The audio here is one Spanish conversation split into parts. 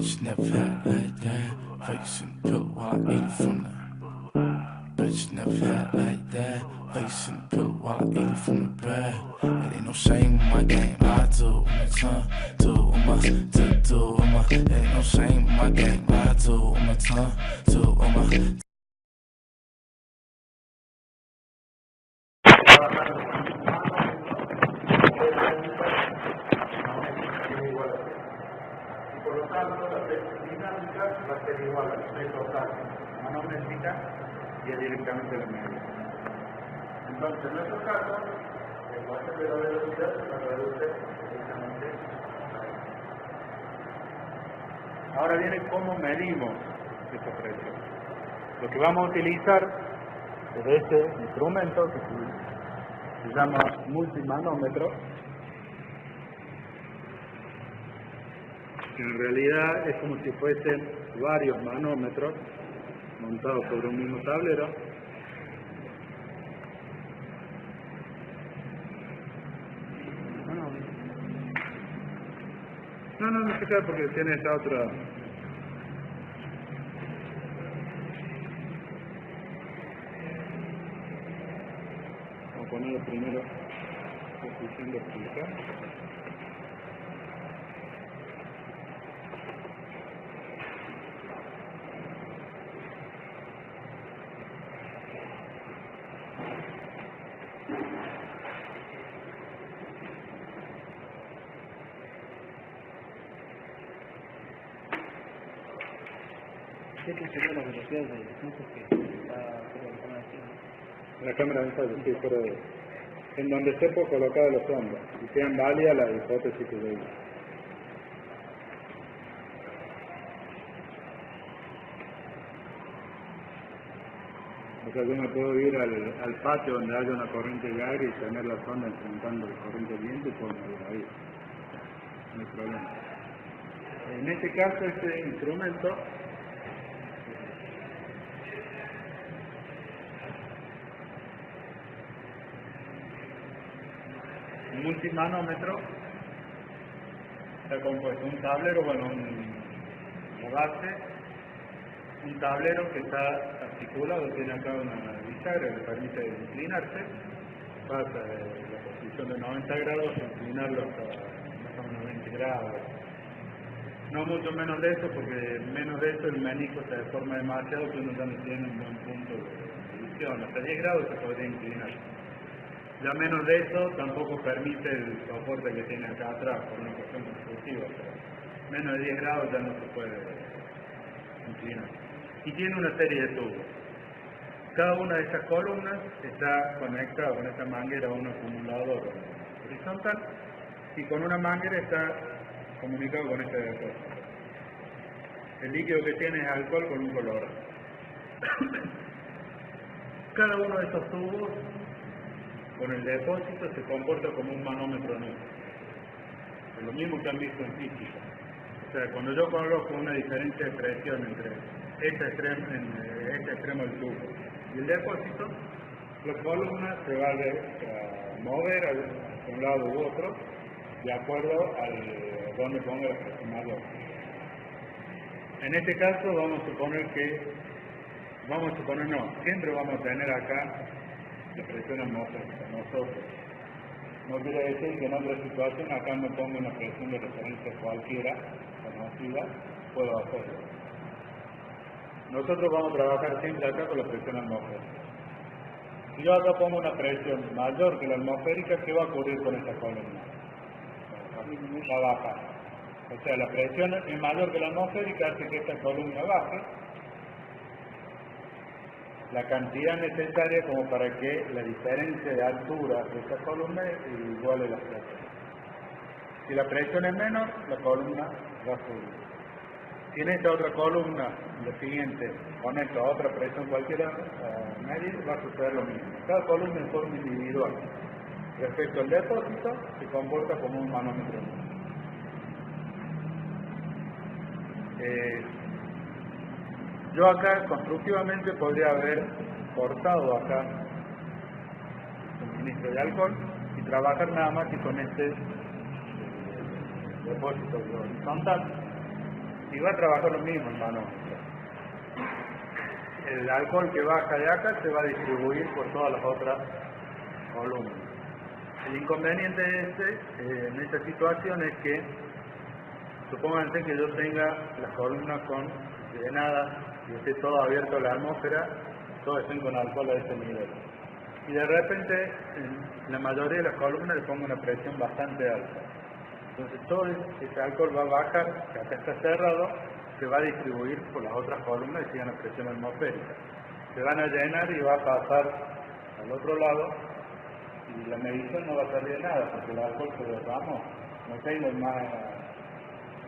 Bitch never had like that. Facing pill while I eat from the. Bitch never had like that. Facing pill while I eat from the bag. It ain't no shame in my game. I do my tongue, do my do my. Ain't no shame in my game. I do my tongue, do my. Por lo tanto, la presión dinámica va a ser igual al P total manométrica y es directamente la media. Entonces, en nuestro caso, el valor de la velocidad se reduce directamente a esto. Ahora viene cómo medimos esta presión. Lo que vamos a utilizar es este instrumento que se llama multimanómetro, que en realidad es como si fuesen varios manómetros montados sobre un mismo tablero. No se cae porque tiene esta otra. Vamos a ponerlo primero en posición de explicar. ¿Qué serían las velocidades de descenso que está fuera de la cámara de ensayo? La cámara de ensayo, sí, fuera de... En donde esté por colocar los ondas y sean válidas las hipótesis que doy. O sea, yo me puedo ir al patio donde haya una corriente de aire y tener la sonda enfrentando la corriente de viento y puedo medir ahí. No hay problema. En este caso, este instrumento un multimanómetro está compuesto un tablero, bueno, una base, un tablero que está articulado, tiene acá una bisagra que le permite inclinarse, pasa de la posición de 90 grados a inclinarlo hasta más o menos 20 grados. No mucho menos de eso, porque menos de eso el menisco se deforma demasiado, que uno ya no tiene un buen punto de visión. Hasta 10 grados se podría inclinar. Ya menos de eso tampoco permite el soporte que tiene acá atrás por una cuestión constructiva. Menos de 10 grados ya no se puede inclinar. Y tiene una serie de tubos. Cada una de estas columnas está conectada con esta manguera a un acumulador horizontal y con una manguera está comunicado con este depósito. El líquido que tiene es alcohol con un color. Cada uno de estos tubos con el depósito se comporta como un manómetro neutro. Es lo mismo que han visto en física. O sea, cuando yo coloco una diferencia de presión entre este extremo del tubo y el depósito, la columna se va a mover hacia un lado u otro de acuerdo a donde ponga la presión mayor. En este caso vamos a suponer siempre vamos a tener acá la presión atmosférica, nosotros. No quiere decir que en otra situación acá me pongo una presión de referencia cualquiera, conocida, puedo hacerlo. Nosotros vamos a trabajar siempre acá con la presión atmosférica. Si yo acá pongo una presión mayor que la atmosférica, ¿qué va a ocurrir con esta columna? Va a bajar. O sea, la presión es mayor que la atmosférica, hace que esta columna baje la cantidad necesaria como para que la diferencia de altura de esta columna iguale la presión. Si la presión es menor, la columna va a subir. Si en esta otra columna, lo siguiente, conecto a otra presión cualquiera medir, va a suceder lo mismo. Cada columna en forma individual. Respecto al depósito, se comporta como un manómetro. Yo acá constructivamente podría haber cortado acá el suministro de alcohol y trabajar nada más que con este depósito horizontal. y va a trabajar lo mismo el manómetro. El alcohol que baja de acá se va a distribuir por todas las otras columnas. El inconveniente en esta situación es que, supónganse que yo tenga las columnas llenadas y esté todo abierto a la atmósfera, todas estén con alcohol a ese nivel. Y de repente, en la mayoría de las columnas le pongo una presión bastante alta. Entonces todo ese alcohol va a bajar, que acá está cerrado, se va a distribuir por las otras columnas y sigue la presión atmosférica. Se van a llenar y va a pasar al otro lado y la medición no va a servir de nada porque el alcohol se derramó. No tengo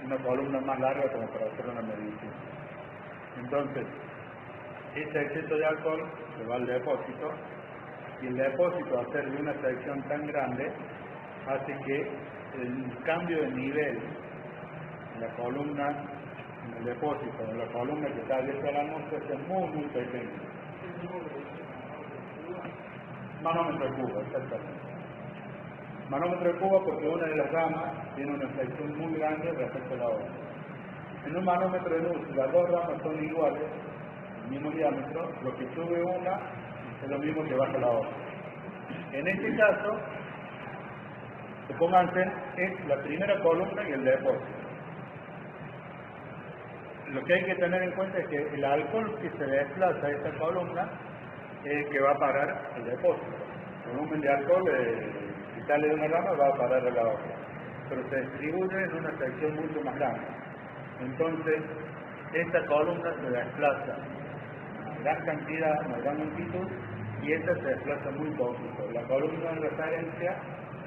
una columna más larga como para hacer una medición. Entonces, ese exceso de alcohol se va al depósito y el depósito, al ser de una sección tan grande, hace que el cambio de nivel en la columna, en el depósito, en la columna que está abierta a la atmósfera, sea muy pequeño. Manómetro de Cuba, exactamente. Manómetro de Cuba porque una de las ramas tiene una sección muy grande respecto a la otra. En un manómetro de luz, si las dos ramas son iguales, el mismo diámetro, lo que sube una es lo mismo que baja la otra. En este caso, supónganse, es la primera columna y el depósito. Lo que hay que tener en cuenta es que el alcohol que se desplaza a esta columna es el que va a parar el depósito. El volumen de alcohol, si sale de una rama, va a parar a la otra. Pero se distribuye en una sección mucho más grande. Entonces, esta columna se desplaza a gran cantidad, a gran longitud, y esta se desplaza muy poquito. La columna de referencia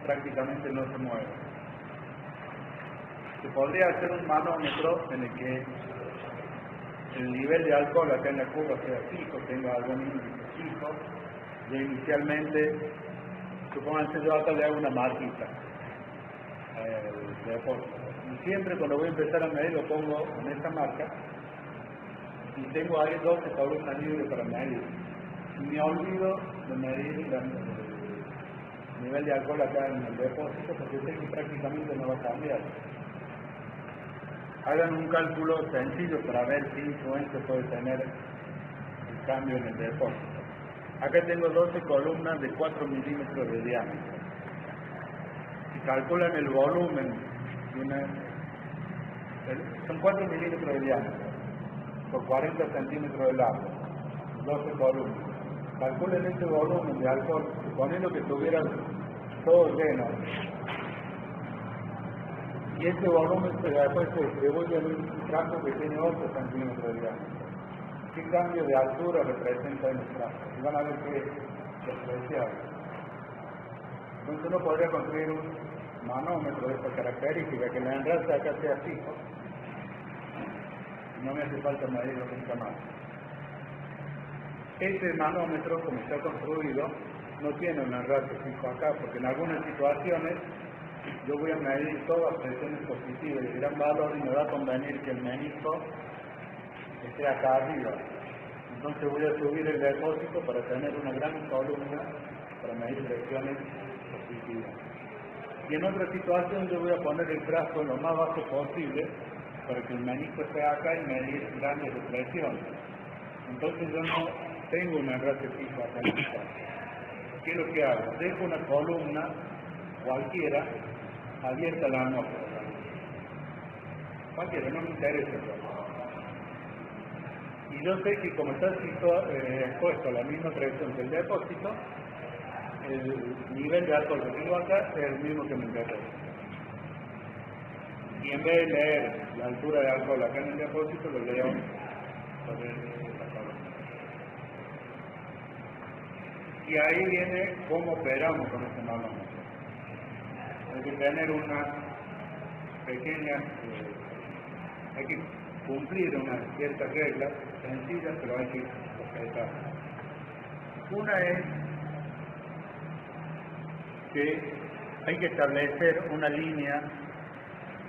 prácticamente no se mueve. Se podría hacer un manómetro en el que el nivel de alcohol acá en la curva sea fijo, tenga algún índice fijo, y inicialmente, supónganse yo acá le hago una marquita de depósito. Y siempre cuando voy a empezar a medir lo pongo en esta marca y tengo ahí 12 columnas libres para medir. Y me olvido de medir el nivel de alcohol acá en el depósito porque sé que prácticamente no va a cambiar. Hagan un cálculo sencillo para ver qué influencia puede tener el cambio en el depósito. Acá tengo 12 columnas de 4 milímetros de diámetro. Si calculan el volumen son 4 milímetros de diámetro por 40 centímetros de largo, 12 columnas. Calculen este volumen de alcohol, suponiendo que estuviera todo lleno. Y este volumen después se distribuye en un frasco que tiene 8 centímetros de diámetro. ¿Qué cambio de altura representa en el frasco? Y van a ver que es especial. Entonces uno podría construir un manómetro de esta característica, que la enrastre acá sea fijo. No me hace falta medirlo nunca más. Este manómetro, como está construido, no tiene un enrastre fijo acá, porque en algunas situaciones yo voy a medir todas presiones positivas de gran valor y me va a convenir que el menisco esté acá arriba. Entonces voy a subir el depósito para tener una gran columna para medir presiones positivas. Y en otra situación yo voy a poner el frasco lo más bajo posible para que el menisco esté acá y medir grandes de presión. Entonces yo no tengo un enrastre fijo acá en el frasco. ¿Qué es lo que hago? Dejo una columna cualquiera abierta a la atmósfera. Cualquiera, no me interesa. Y yo sé que como está expuesto a la misma presión que el depósito, el nivel de alcohol que tengo acá es el mismo que en el depósito. Y en vez de leer la altura de alcohol acá en el depósito, lo leo sobre esta columna. Y ahí viene cómo operamos con este manómetro. Hay que tener una pequeña, hay que cumplir unas ciertas reglas sencillas, pero hay que respetar. Una es que hay que establecer una línea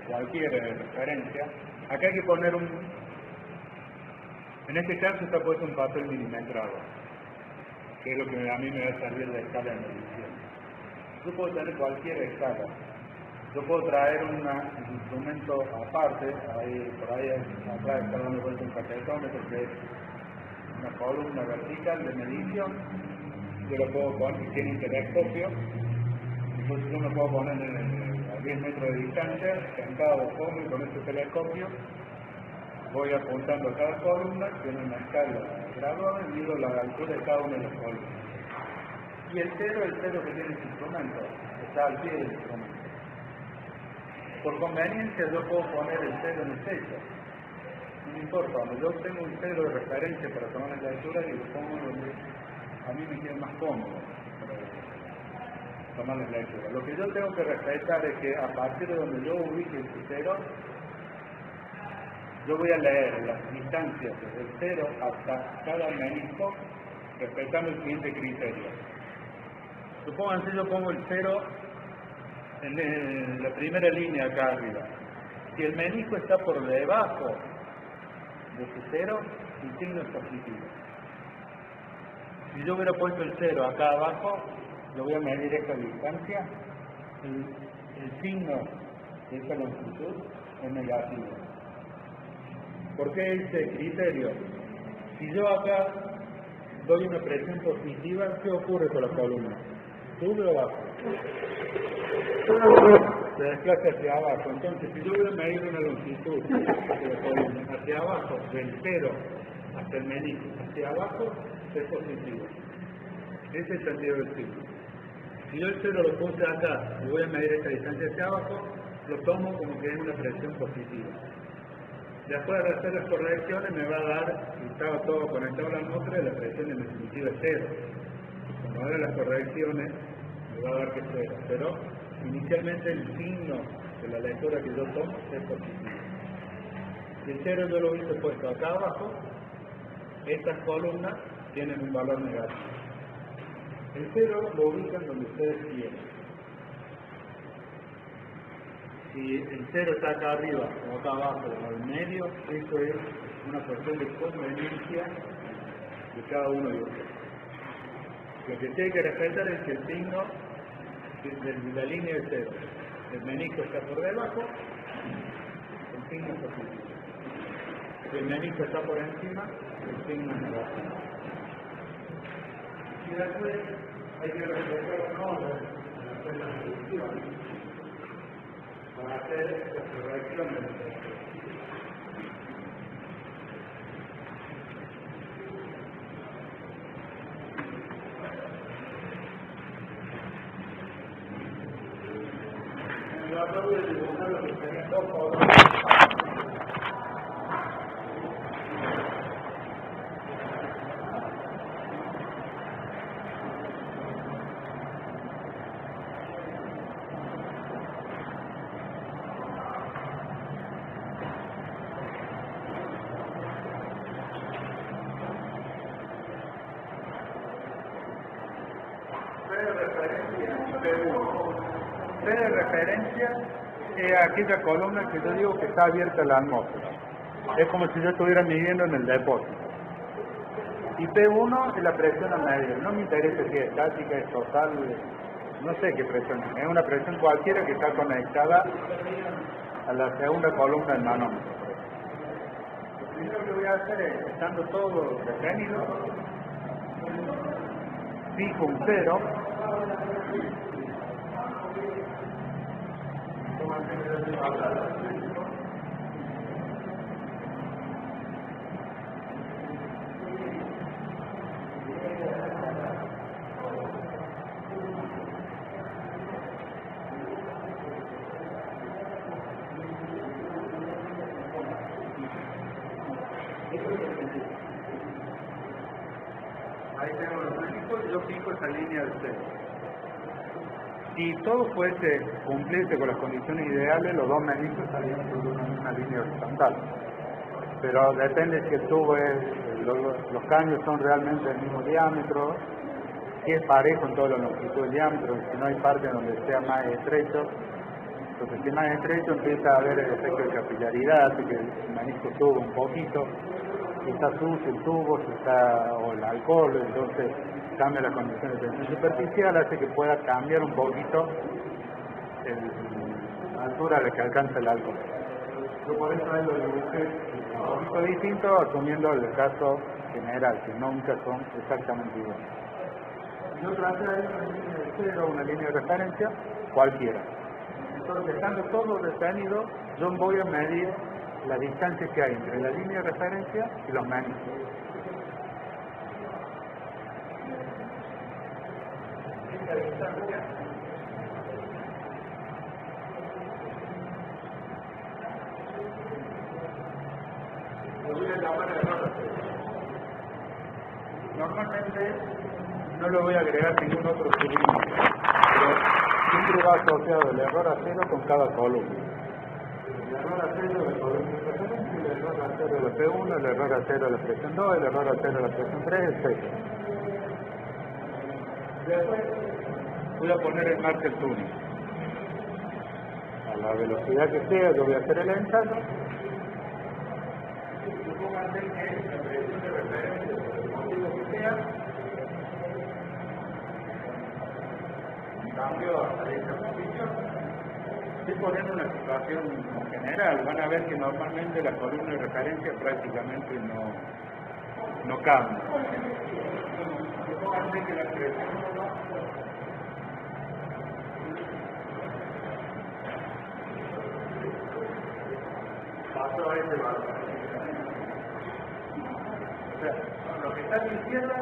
cualquiera de referencia. Acá hay que poner en este caso está puesto un papel milimetrado, que es lo que a mí me va a servir de escala de medición. Yo puedo tener cualquier escala, Yo puedo traer un instrumento aparte, ahí, por ahí atrás está dando vuelta un catetómetro, que es una columna vertical de medición. Yo lo puedo poner, tiene un telescopio, entonces yo me puedo poner a 10 metros de distancia, sentado de fondo, y con este telescopio voy apuntando a cada columna, tiene una escala graduada, y mido la altura de cada una de las columnas. Y el cero es el cero que tiene el instrumento, está al pie del instrumento. Por conveniencia yo puedo poner el cero en el techo, no importa, cuando yo tengo un cero de referencia para tomar la altura, y lo pongo donde a mí me queda más cómodo para tomar la lectura. Lo que yo tengo que respetar es que a partir de donde yo ubique el cero, yo voy a leer las distancias desde el cero hasta cada menisco, respetando el siguiente criterio. Supónganse yo pongo el cero en la primera línea acá arriba. Si el menisco está por debajo de ese cero, el signo es positivo. Si yo hubiera puesto el cero acá abajo, yo voy a medir esta distancia, el signo de esta longitud es negativo. ¿Por qué ese criterio? Si yo acá doy una presión positiva, ¿qué ocurre con la columna? ¿Sube o baja? Se desplaza hacia abajo. Entonces, si yo voy a medir una longitud de la columna hacia abajo, del cero hasta el menisco, hacia abajo, es positivo. Ese es el sentido del signo. Si yo el cero lo puse acá y voy a medir esta distancia hacia abajo, lo tomo como que es una presión positiva. Después de hacer las correcciones me va a dar, si estaba todo conectado a la atmósfera, la presión en definitiva es cero. Cuando haga las correcciones me va a dar que es cero. Pero inicialmente el signo de la lectura que yo tomo es positivo. Si el cero yo lo hubiese puesto acá abajo, estas columnas tienen un valor negativo. El cero lo ubican donde ustedes quieran. Si el cero está acá arriba o acá abajo o al medio, eso es una cuestión de conveniencia de cada uno de ustedes. Lo que tiene que respetar es que el signo de la línea de cero, el menisco está por debajo, el signo es positivo. Si el menisco está por encima, el signo es negativo. Y después hay que respetar un orden en la solución para hacer las correcciones. Yo acabo de dibujar lo que serían dos colores. P de referencia es aquella columna que yo digo que está abierta a la atmósfera. Es como si yo estuviera midiendo en el depósito. Y P1 es la presión a medir. No me interesa si es estática, es total, no sé qué presión es. Es una presión cualquiera que está conectada a la segunda columna del manómetro. Lo primero que voy a hacer es, estando todo detenido, fijo un cero. Ahí tengo los meniscos y yo fijo esa línea del cero. Si todo fuese cumplirse con las condiciones ideales, los dos meniscos estarían sobre una línea horizontal. Pero depende si el tubo los cambios son realmente del mismo diámetro, si es parejo en toda la longitud del diámetro, si no hay parte donde sea más estrecho. Entonces, si es más estrecho, empieza a haber el efecto de capilaridad, hace que el menisco suba un poquito. Si está sucio el tubo, o el alcohol, entonces cambia la condición de tensión superficial, hace que pueda cambiar un poquito altura a la que alcanza el alcohol. Yo por eso ahí lo dibujé un poquito distinto, asumiendo el caso general, que nunca son exactamente iguales. Yo traté ahí una línea de cero, una línea de referencia, cualquiera. Entonces, estando todo detenido, yo voy a medir la distancia que hay entre la línea de referencia y los meniscos. Esta distancia lo voy a llamar error. Normalmente no le voy a agregar ningún otro subíndice, pero siempre va asociado el error a cero con cada columna. El error a cero de la columna de referencia, el error a cero de la P1, el error a cero de la presión 2, el error a cero de la presión 3, etc. Después voy a poner en marcha el túnel. A la velocidad que sea, yo voy a hacer el ensayo. Supóngase que la presión de referencia, por el motivo que sea, cambio hasta esta posición. Estoy poniendo una situación general. Van a ver que normalmente la columna de referencia prácticamente no cambia. Supóngase que la presión pasó a ese valor. O sea, lo que está a la izquierda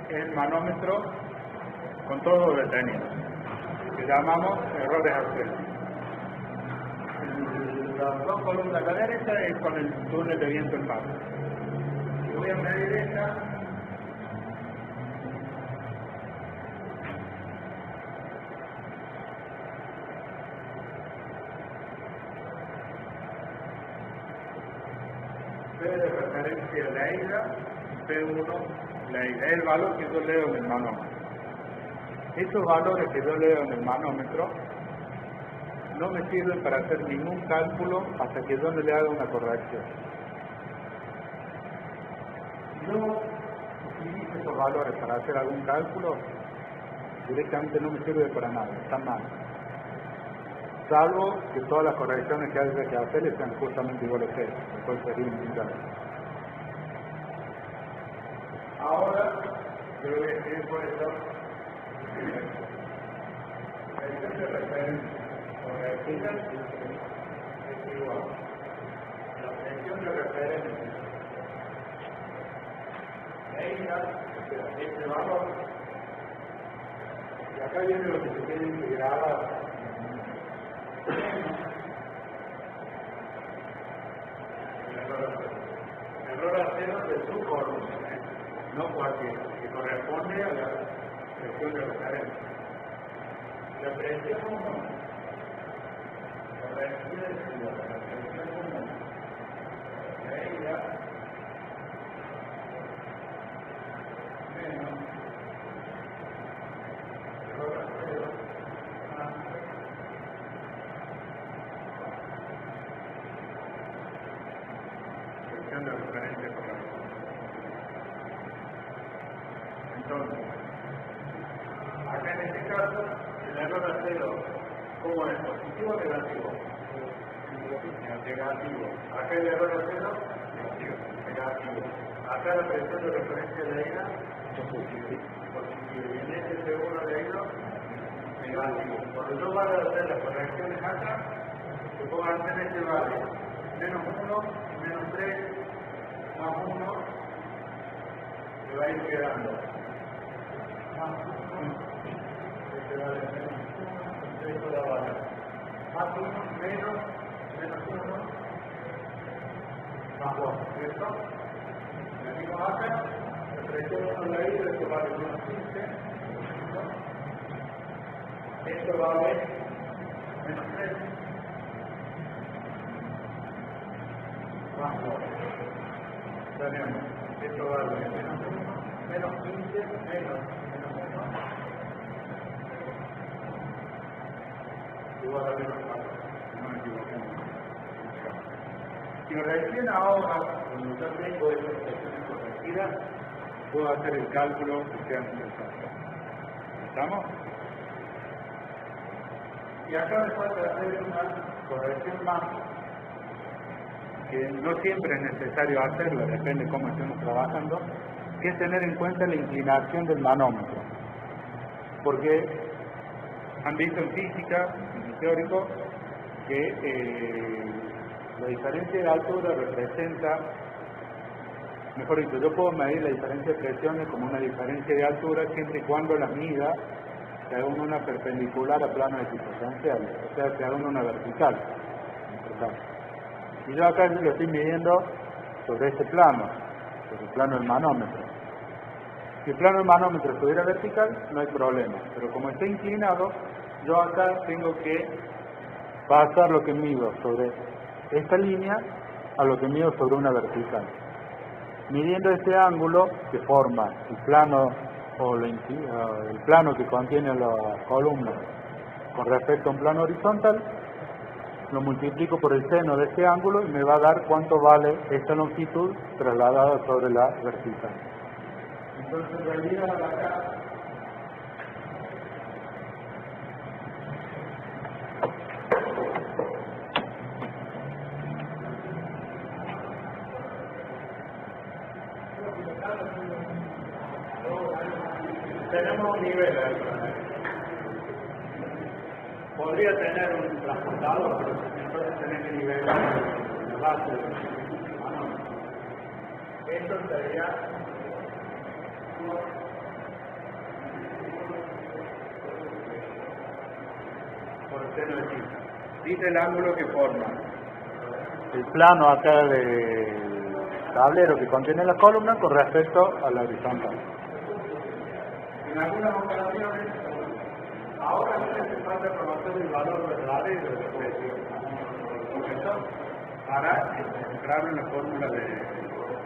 es el manómetro con todo detenido, que llamamos errores auténticos. Las dos columnas a la derecha es con el túnel de viento en bajo. Si voy a medir esta, P de referencia leída, P1 leída, es el valor que yo leo en el manómetro. Estos valores que yo leo en el manómetro no me sirven para hacer ningún cálculo hasta que yo no le haga una corrección. Si yo utilizo esos valores para hacer algún cálculo, directamente no me sirve para nada, están mal. Salvo que todas las correcciones que haya que hacer sean justamente iguales a cero, entonces sería infinitamente. Ahora, yo voy a escribir por eso. La distancia de referencia corregida es igual a la presión de referencia leída, este valor, y acá viene lo que se tiene que grabar. El error a cero de su columna, no cualquiera, que corresponde a la presión de referencia. La presión común, la presión común, leída, menos error a cero, más presión de referencia correcta. Entonces, acá en este caso, el error a cero, ¿cómo es? ¿Positivo o negativo? Negativo. Acá el error a cero, negativo. Acá la presión de referencia leída, positivo. Y en este segundo leído, negativo. Cuando yo vaya a hacer las correcciones acá, supongan que este vale menos 1, menos 3, más 1, se va a ir quedando. Este vale menos 1, esto da vale. Más 1, menos 1, más 2. ¿Cierto? Venimos acá, la presión 1 la ida, esto vale menos 15. Esto vale menos 3. Más 2. Tenemos, esto vale menos 1, menos 15, menos 1, igual a menos 4, no me equivoquemos. Y recién ahora, cuando yo tengo estas expresiones corregidas, puedo hacer el cálculo que sea necesario. ¿Estamos? Y acá me falta hacer una corrección más, que no siempre es necesario hacerlo, depende de cómo estemos trabajando, que es tener en cuenta la inclinación del manómetro. Porque han visto en física, en teórico, que la diferencia de altura representa, mejor dicho, yo puedo medir la diferencia de presiones como una diferencia de altura siempre y cuando las mida se haga una perpendicular a planos equipotenciales, o sea, se haga una vertical. Y yo acá lo estoy midiendo sobre este plano, sobre el plano del manómetro. Si el plano del manómetro estuviera vertical, no hay problema, pero como está inclinado, yo acá tengo que pasar lo que mido sobre esta línea a lo que mido sobre una vertical. Midiendo este ángulo que forma el plano o el plano que contiene la columna con respecto a un plano horizontal, lo multiplico por el seno de este ángulo y me va a dar cuánto vale esta longitud trasladada sobre la vertical. Entonces, en realidad acá tenemos un nivel ahí. Podría tener un transportador, pero entonces tenés que nivelar la base del manómetro. Esto sería por el seno de θ. Dice el ángulo que forma el plano acá del tablero que contiene la columna con respecto a la horizontal. En algunas ocasiones, ahora no hace falta conocer el valor verdadero de la presión, para entrar en la fórmula de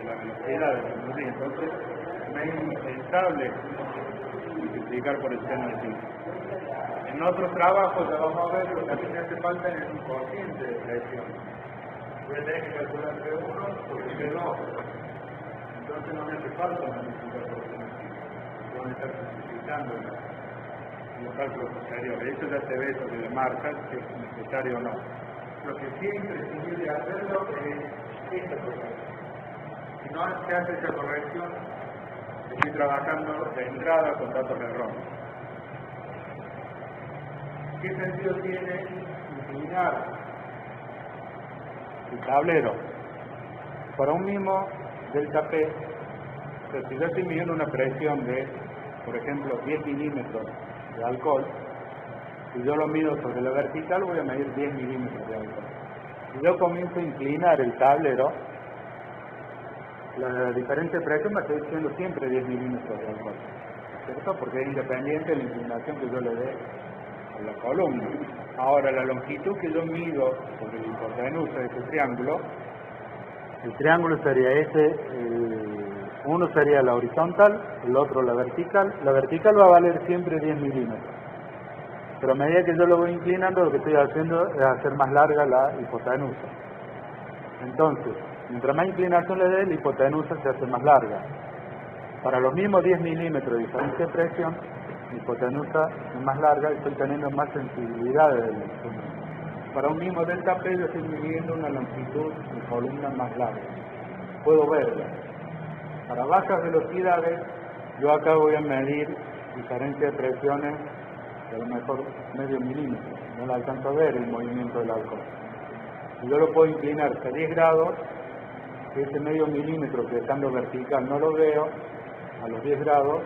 la velocidad de la luz. Entonces, me es indispensable multiplicar por el seno de θ. En otros trabajos ya vamos a ver lo que a mí me hace falta es un cociente de presión. Voy a tener que calcular P1 por P2. Entonces no me hace falta multiplicar por el seno de θ. Voy a estar simplificando los cálculos posteriores. Eso ya se ve sobre la marca, si es necesario o no. Lo que sí es imprescindible hacerlo es esta corrección. Si no se hace esa corrección, estoy trabajando de entrada con datos erróneos. ¿Qué sentido tiene inclinar el tablero para un mismo delta P? O sea, si yo estoy midiendo una presión de, por ejemplo, 10 milímetros de alcohol, si yo lo mido sobre la vertical, voy a medir 10 milímetros de alcohol. Si yo comienzo a inclinar el tablero, la diferencia de presión me está diciendo siempre 10 milímetros de alcohol, ¿cierto? Porque es independiente de la inclinación que yo le dé a la columna. Ahora, la longitud que yo mido sobre la hipotenusa de este triángulo, el triángulo sería uno sería la horizontal, el otro la vertical. La vertical va a valer siempre 10 milímetros. Pero a medida que yo lo voy inclinando, lo que estoy haciendo es hacer más larga la hipotenusa. Entonces, mientras más inclinación le dé, la hipotenusa se hace más larga. Para los mismos 10 milímetros de diferencia de presión, la hipotenusa es más larga y estoy teniendo más sensibilidad del instrumento. Para un mismo delta P, yo estoy midiendo una longitud de columna más larga. Puedo verla. Para bajas velocidades, yo acá voy a medir diferencia de presiones de a lo mejor medio milímetro. No la alcanzo a ver el movimiento del alcohol. Si yo lo puedo inclinar hasta 10 grados, ese medio milímetro que estando vertical no lo veo, a los 10 grados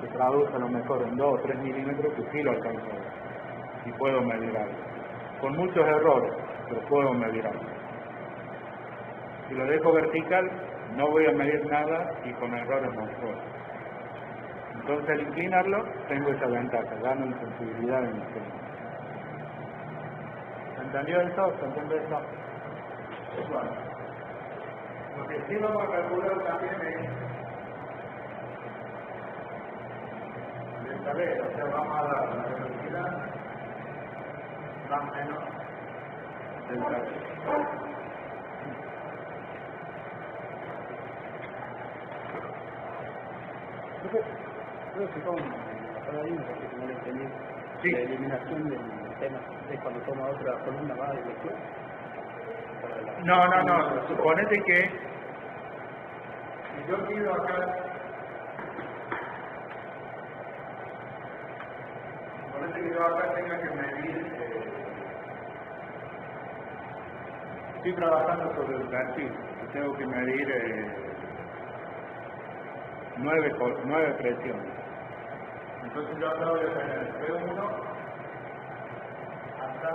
se traduce a lo mejor en 2 o 3 milímetros que sí lo alcanzo a ver. Y puedo medir algo. Con muchos errores, pero puedo medir algo. Si lo dejo vertical, no voy a medir nada y con errores monstruosos. Entonces, al inclinarlo, tengo esa ventaja, gano en sensibilidad en el instrumento. ¿Se entendió eso? ¿Se entiende eso? Bueno, lo que sí vamos a calcular también es el tablero, o sea, vamos a dar la velocidad más o menos del tablero. Creo que con la palabra porque no le entendí Sí. la eliminación del tema. es cuando toma otra columna más de lectura. No. Suponete que si yo pido acá, suponete que yo acá tenga que medir, estoy trabajando sobre el perfil, tengo que medir 9 presiones. Entonces yo acá voy a tener P1 hasta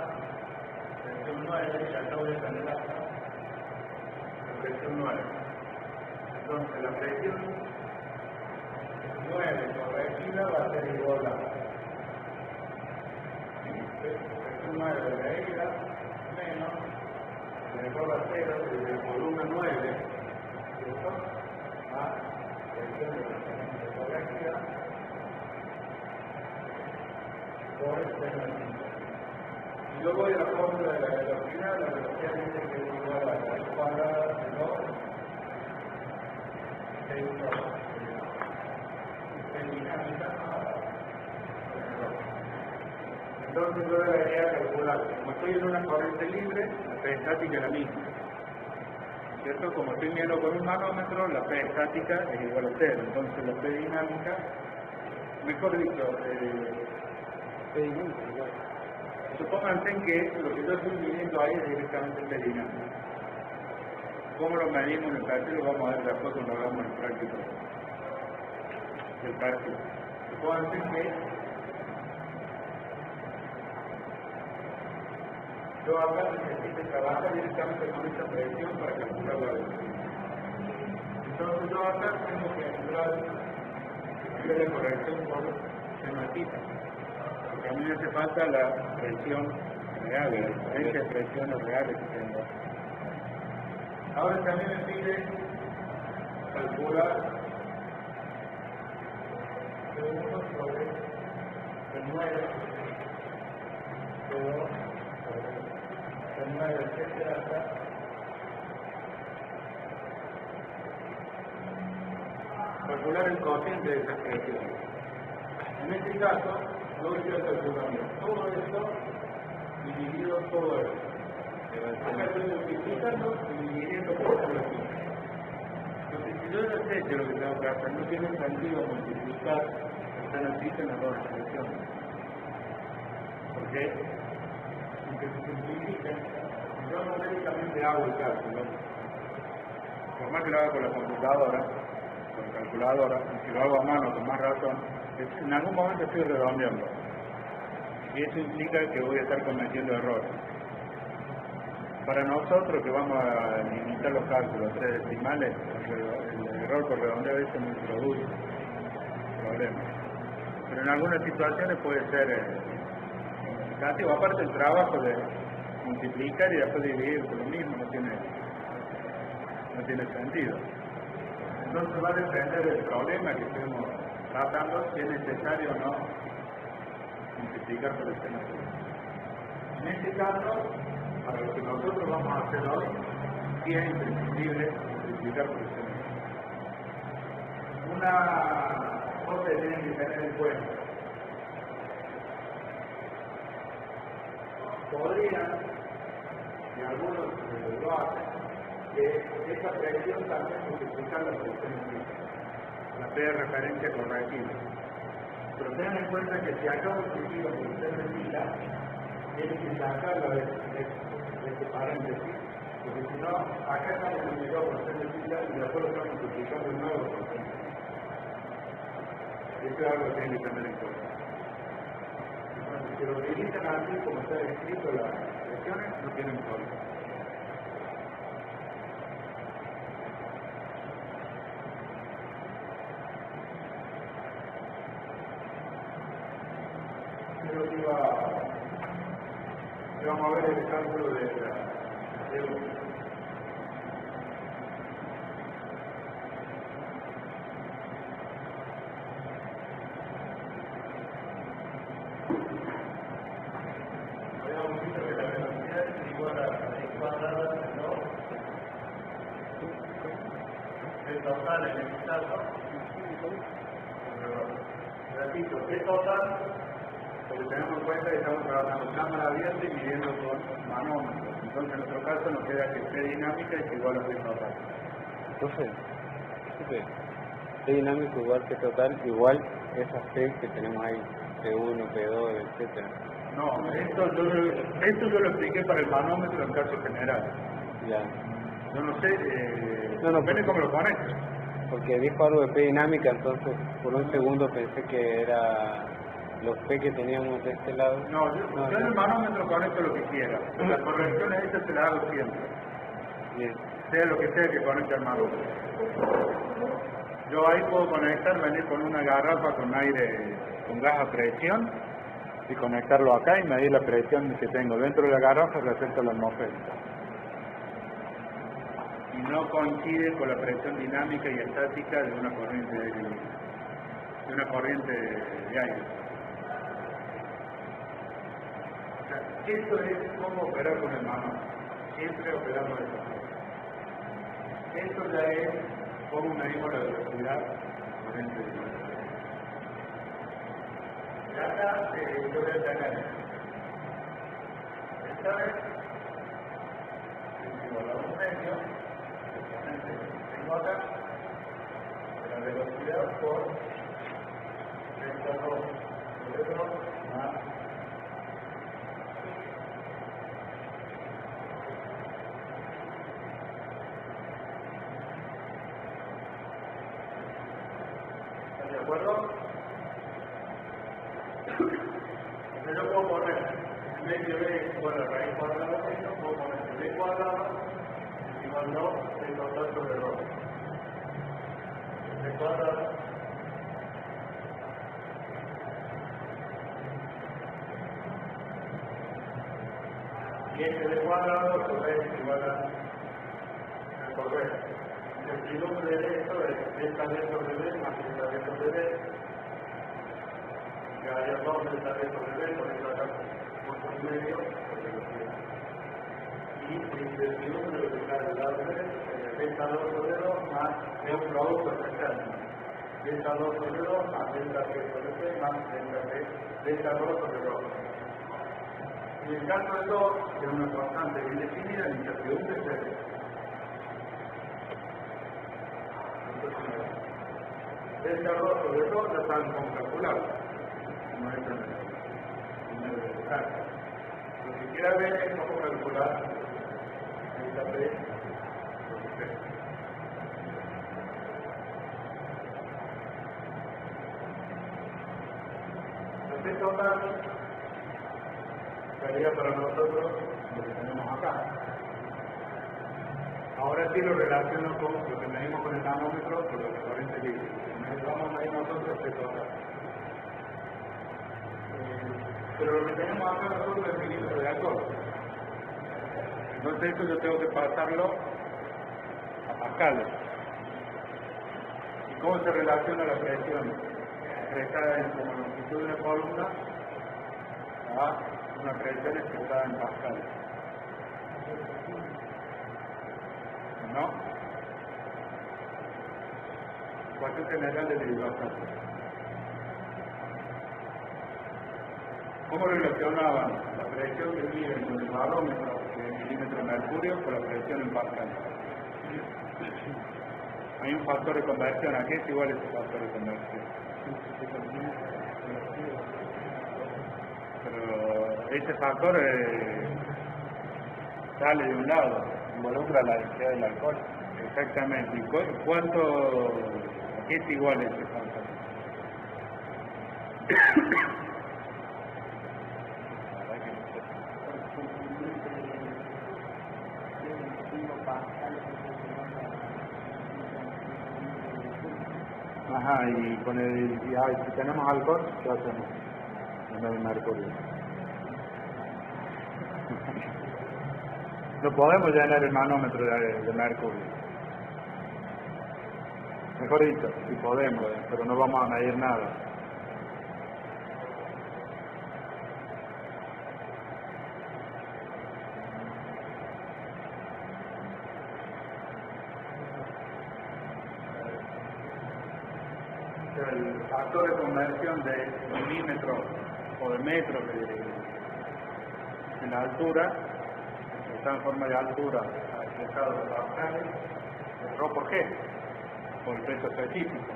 presión 9 y acá voy a tener hasta la presión 9. Entonces la presión 9 corregida va a ser igual a presión 9 de la ida menos elevado a 0 desde el volumen 9, ¿cierto? Más presión de la corregida por el. Y luego voy a la fórmula de la velocidad dice que es igual a la raíz cuadrada de 2 dinámica. Entonces yo debería calcular, como estoy en una corriente libre, la P estática es la misma. ¿Cierto? Como estoy midiendo con un manómetro, la P estática es igual a 0. Entonces la P dinámica, mejor dicho, P dinámica igual. Supónganse que lo que yo estoy midiendo ahí es directamente P dinámica. ¿Cómo lo medimos en el perfil? Lo vamos a ver después cuando hagamos el práctico del perfil. Supónganse que yo acá necesito trabajar directamente con esta presión para calcular la velocidad. Entonces yo acá tengo que calcular el nivel de corrección por sematita. Porque a mí me hace falta la presión real, la diferencia de presiones reales que tengo. Ahora también me pide calcular P1 sobre P9, P2 sobre P9, etcétera, hasta calcular el cociente de esas presiones. En este caso, yo voy a calculando todo esto dividido todo esto. Acá estoy multiplicando y dividiendo por esta velocidad. Entonces, si yo no sé lo que tengo que hacer, no tiene sentido multiplicar están así en las dos expresiones. Porque, aunque se simplifiquen, yo numéricamente hago el cálculo. Por más que lo haga con la computadora, con la calculadora, y si lo hago a mano con más razón, en algún momento estoy redondeando. Y eso implica que voy a estar cometiendo errores. Para nosotros que vamos a limitar los cálculos a 3 decimales, el error por redondeo a veces no introduce problemas. Pero en algunas situaciones puede ser significativo. Aparte el trabajo de multiplicar y después dividir por lo mismo no tiene sentido. Entonces va a depender del problema que estemos tratando, si es necesario o no multiplicar por el seno. En este caso, para lo que nosotros vamos a hacer hoy, sí es imprescindible multiplicar por el seno. Una cosa que tienen que tener en cuenta. Podrían, y algunos lo hacen, que esta presión también multiplicarla por el seno mismo. La P de referencia correctiva. Pero tengan en cuenta que si acá multiplico por el seno de fila, tienen que sacarlo de este paréntesis, porque si no, acá está multiplicado por el seno de fila y después lo estamos multiplicando de nuevo por el seno de fila. Esto es algo que tienen que tener en cuenta. Entonces, si lo utilizan así como está escrito las presiones, no tienen problema. Creo que vamos a ver el cálculo de la habíamos visto que la velocidad es igual a la x cuadrada de 2 el total en este caso repito, P total porque tenemos en cuenta que estamos trabajando cámara abierta y midiendo con manómetros. Entonces en nuestro caso nos queda que esté dinámica y que igual a P total. Entonces, P dinámico igual que total, igual esas P que tenemos ahí, P1, P2, etcétera. No, esto yo lo expliqué para el manómetro en caso general. Ya. Yo no sé, No, depende cómo lo conectes. Porque dijo algo de P dinámica, entonces por un segundo pensé que era los P que teníamos de este lado. No, yo en el manómetro conecto lo que quiera. Las correcciones esas se las hago siempre. Bien. Sea lo que sea que conecte el manómetro. Yo ahí puedo conectar, venir con una garrafa con aire, con gas a presión y conectarlo acá y medir la presión que tengo dentro de la garrafa respecto a la atmósfera. Y no coincide con la presión dinámica y estática de una corriente de aire. O sea, esto es cómo operar con el manómetro. Siempre operando de esta forma. Esto ya es cómo medimos la velocidad corriente de aire. Y acá yo voy a tener esta vez igual a un medio. Tengo acá la velocidad por delta 2 sobre 2 más ¿están de acuerdo? Entonces yo puedo poner medio de igual a raíz cuadrada de esto, puedo poner b cuadrado igual 2 de total sobre 2. B cuadrado y este de cuadrado a su vez igual a por b. La incertidumbre de esto es delta d sobre b más delta d sobre b. Quedaría 2 delta d sobre b, por eso acá por medio por velocidad. Y la incertidumbre de lo que está del lado de delta 2 sobre 2 más de un producto especial. Delta 2 sobre 2 más delta g sobre c más delta 2 sobre 2. En el caso del 2, que es una constante bien definida, la incertidumbre es 0. Delta 2 sobre 2 ya están como calculados. No es el detalle. Lo que quiera ver es cómo calcular delta P sobre C. La P total sería para nosotros lo que tenemos acá. Ahora sí lo relaciono con lo que medimos con el nanómetro con lo que corriente libre. Vamos a ir nosotros P total. Pero lo que tenemos acá nosotros es milímetro de alcohol. Entonces esto yo tengo que pasarlo a pascales. ¿Y cómo se relaciona la presión expresada en como longitud de una columna a una presión expresada en pascales? ¿No? Ecuación general de derivación. ¿Cómo relacionaban la presión que miden con el barómetro de milímetro de mercurio con la presión en pascal? Hay un factor de conversión. ¿A qué es igual ese factor de conversión? Pero ese factor sale de un lado, involucra la densidad del alcohol. Exactamente. ¿Y cuánto? ¿A qué es igual ese factor? Ajá, y con si tenemos alcohol, ¿qué hacemos? En vez de mercurio. No podemos llenar el manómetro de mercurio. Mejor dicho, sí podemos, pero no vamos a medir nada. El factor de conversión de milímetro o o de metros en la altura, está en forma de altura expresado en pascales, el ρ por g, por el peso específico.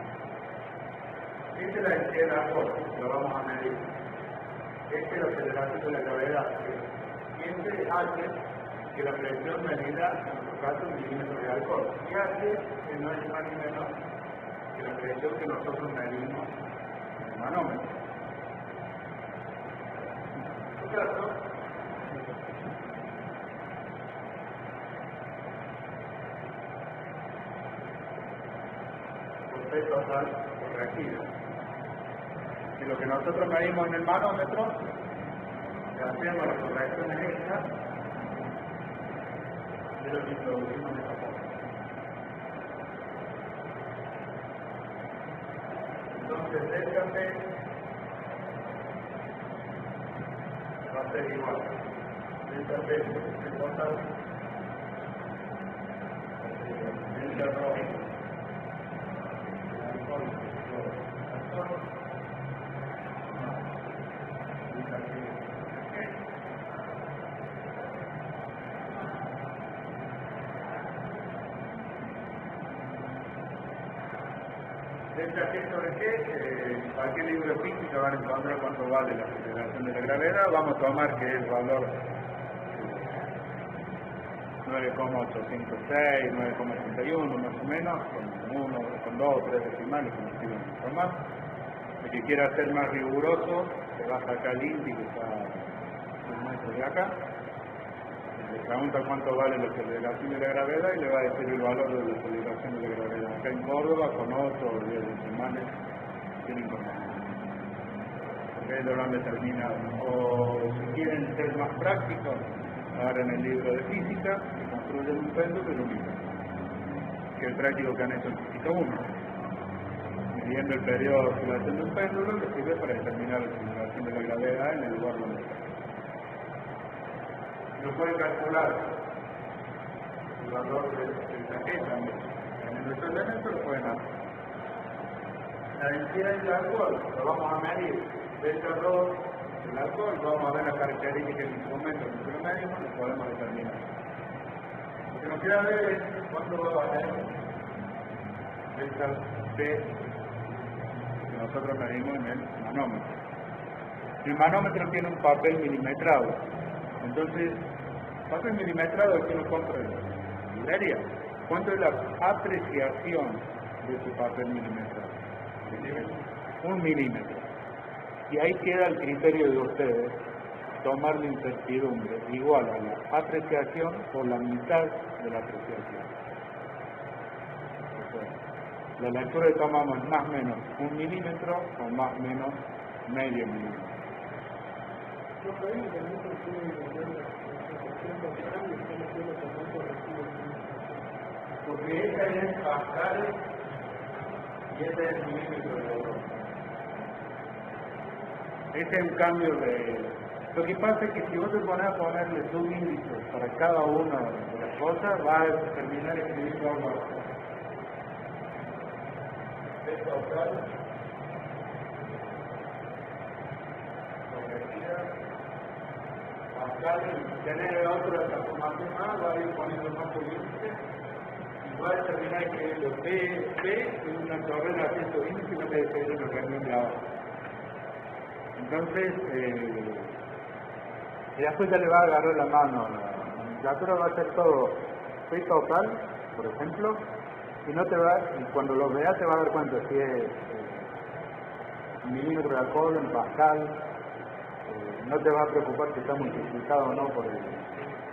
Esta es la densidad del alcohol, lo vamos a medir. Esta es la aceleración de la gravedad, que siempre hace que la presión medida, en nuestro caso, en milímetros de alcohol, y hace que no es más ni menos que la presión que nosotros medimos en el manómetro. En este caso, por P total corregida. Y lo que nosotros medimos en el manómetro, que hacemos las correcciones estas, es lo que introducimos en esta forma. Entonces, delta P va a ser igual. Delta P es total. Delta ρ delta G sobre G, cualquier libro de física van a encontrar cuánto vale la aceleración de la gravedad. Vamos a tomar que es el valor 9,806, 9,81 más o menos, con 2 o 3 decimales, como quieran tomar. El que quiera ser más riguroso, se baja acá el índice que está un metro de acá. Le pregunta cuánto vale la aceleración de la gravedad y le va a decir el valor de la aceleración de la gravedad. Acá en Córdoba, con 8 o 10 decimales, tienen información. Porque ellos lo han determinado. O si quieren ser más prácticos, agarran el libro de física y construyen un péndulo y lo mismo. Que el práctico que han hecho en física 1. Midiendo el periodo de oscilación de un péndulo, que sirve para determinar la aceleración de la gravedad en el lugar donde está. Lo pueden calcular el valor del taquete también. En el nuestro elemento lo pueden hacer. La densidad del alcohol lo vamos a medir. Delta ρ del alcohol, vamos a ver las características del instrumento que lo medimos y lo podemos determinar. Lo que nos queda ver es cuánto va a valer delta P que nosotros medimos en el manómetro. El manómetro tiene un papel milimetrado. Entonces, papel milimetrado es que uno compra en librería. ¿Cuánto es la apreciación de ese papel milimetrado? 1 milímetro. Y ahí queda el criterio de ustedes, tomar la incertidumbre igual a la apreciación por la mitad de la apreciación. O sea, la lectura que tomamos es más o menos 1 milímetro o más o menos medio milímetro. Porque esta es pascales y este es milímetro de oro. Este es un cambio de... Lo que pasa es que si vos te pones a ponerle subíndices para cada una de las cosas, va a terminar escribiendo algo así. Es total. Al tener otra transformación más, va a ir poniendo más índice y va a terminar escribiendo P en una torreta haciendo índice y no le escribe en el renglón de abajo. Entonces, y después ya le va a agarrar la mano. La nomenclatura va a ser todo P total, por ejemplo, y no te va, y cuando lo veas te va a dar cuenta si es milímetro de alcohol, en pascal. No te va a preocupar si está multiplicado o no por el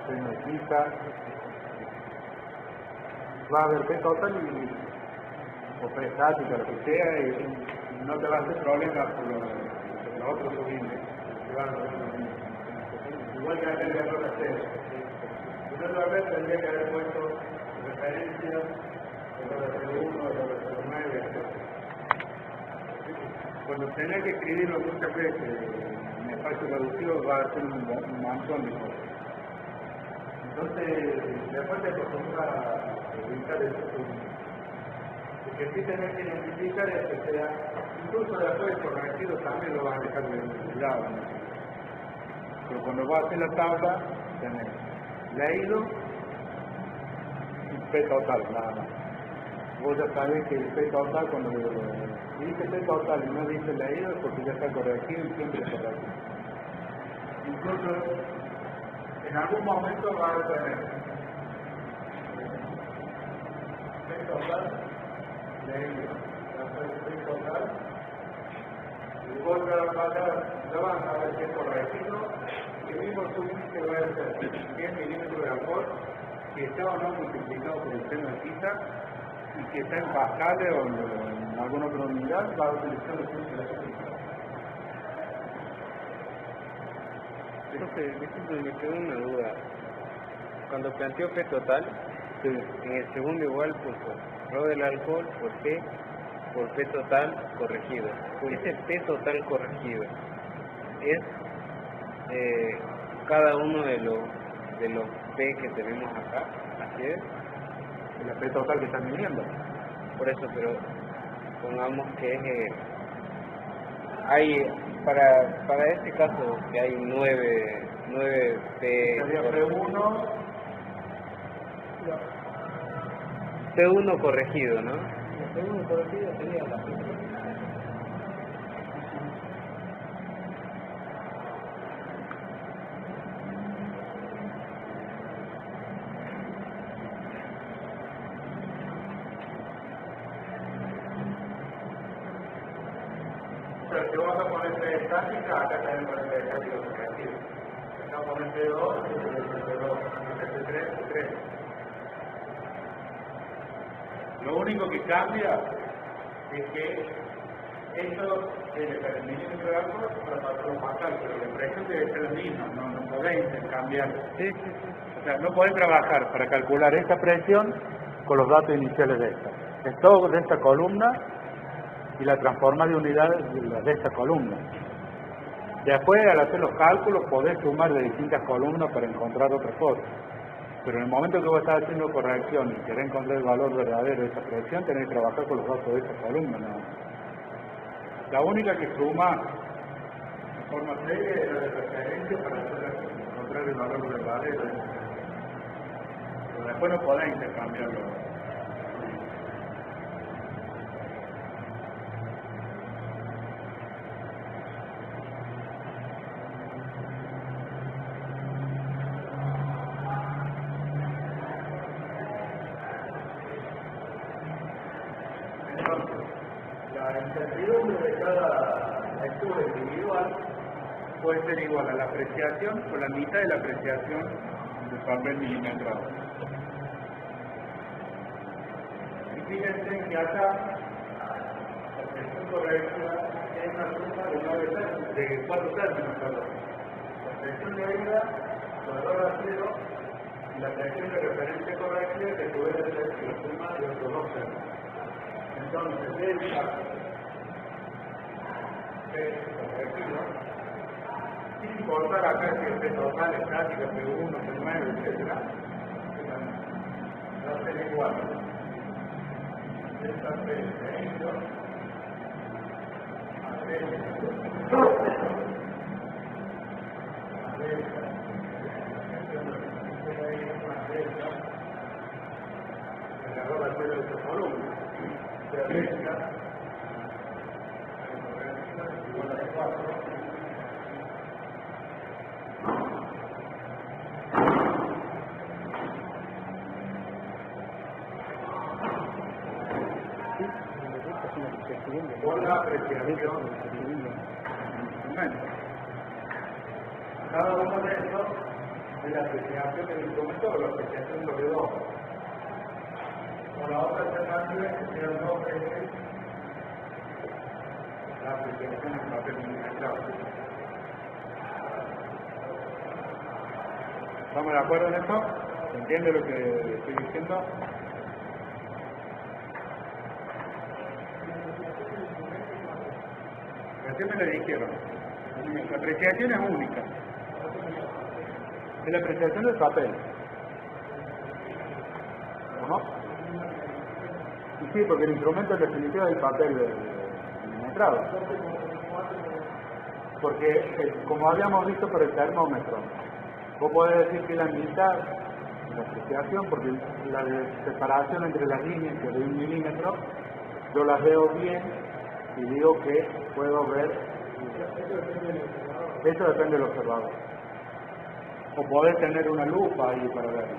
seno de quita. Va a haber P total o P estática, lo que sea, y no te va a hacer problemas por los otros subíndices. Igual que el error de cero. Y otra vez tendría que haber puesto referencias de 1, de 9, etc. Cuando tenés que escribirlo muchas veces en espacio reducido va a ser un montón de cosas. Entonces, después te acostumbras a ubicar eso. Lo que sí tenés que identificar es que sea, incluso después de corregido también lo vas a dejar de lado, ¿no? Pero cuando vas a hacer la tabla, tenés leído y P total, nada más. Vos ya sabés que el P total, cuando dice P total y no dice leído, es porque ya está corregido y siempre es corregido. Incluso en algún momento va a tener P total, leído, P total, y vos ya vas a saber si es corregido, y el mismo subir que va a ser 100 milímetros de alcohol, si está o no multiplicado por el seno de quita, y que está en pascales o en alguna otra unidad, va a utilizar los puntos de la química. Profe, disculpe, me quedó una duda. Cuando planteó P total, en el segundo igual puso rho del alcohol por P total corregido. Ese P total corregido es cada uno de los P que tenemos acá, así es. La P total que están midiendo. Por eso, pero pongamos que hay, para este caso, que hay 9 P. Sería P1. P1 corregido, ¿no? El segundo corregido sería la primera. O sea, si vas a poner P estática, acá también pones P estática corregido. Acá pones P2, P2, P3, P3. Lo único que cambia es que esto debe ser el milímetro de alcohol para los pasar, pero la presión debe ser la misma, no podéis intercambiar. Sí. O sea, no podés trabajar para calcular esta presión con los datos iniciales de esta. Es todo de esta columna y la transforma de unidades de esta columna. Después, al hacer los cálculos, podés sumar de distintas columnas para encontrar otras cosas. Pero en el momento que vos estás haciendo corrección y querés encontrar el valor verdadero de esa presión, tenés que trabajar con los datos de esa columna, ¿no? La única que suma de forma seria es la de referencia para encontrar el valor verdadero. Pero después no podés intercambiarlo. La incertidumbre de cada lectura individual puede ser igual a la apreciación o la mitad de la apreciación del papel milimetrado. Y fíjense que acá la presión correcta es una suma de 4 términos. La presión de ida, valor a 0, y la presión de referencia correcta que puede ser la suma de otros 2 términos. Entonces, delta es correctivo, sin importar acá si el P total, estática, P1, P9, etc. Va a ser igual. Delta P leído a delta el error al suelo de esta columna. Delta igual a 4. Por la apreciación del instrumento. Cada uno de estos es la apreciación del instrumento o la apreciación sobre 2. O la otra alternativa es que sean 2 veces la apreciación del papel milimetrado. ¿Estamos de acuerdo en esto? ¿Se entiende lo que estoy diciendo? Recién me lo dijeron. La apreciación es única. Es la apreciación del papel. ¿No? Y sí, porque el instrumento en definitiva es el papel milimetrado. Porque, como habíamos visto por el termómetro, vos podés decir que la mitad de la apreciación, porque la separación entre las líneas, que es de 1 milímetro, yo las veo bien y digo que puedo ver. Eso depende del observador. O podés tener una lupa ahí para verlo.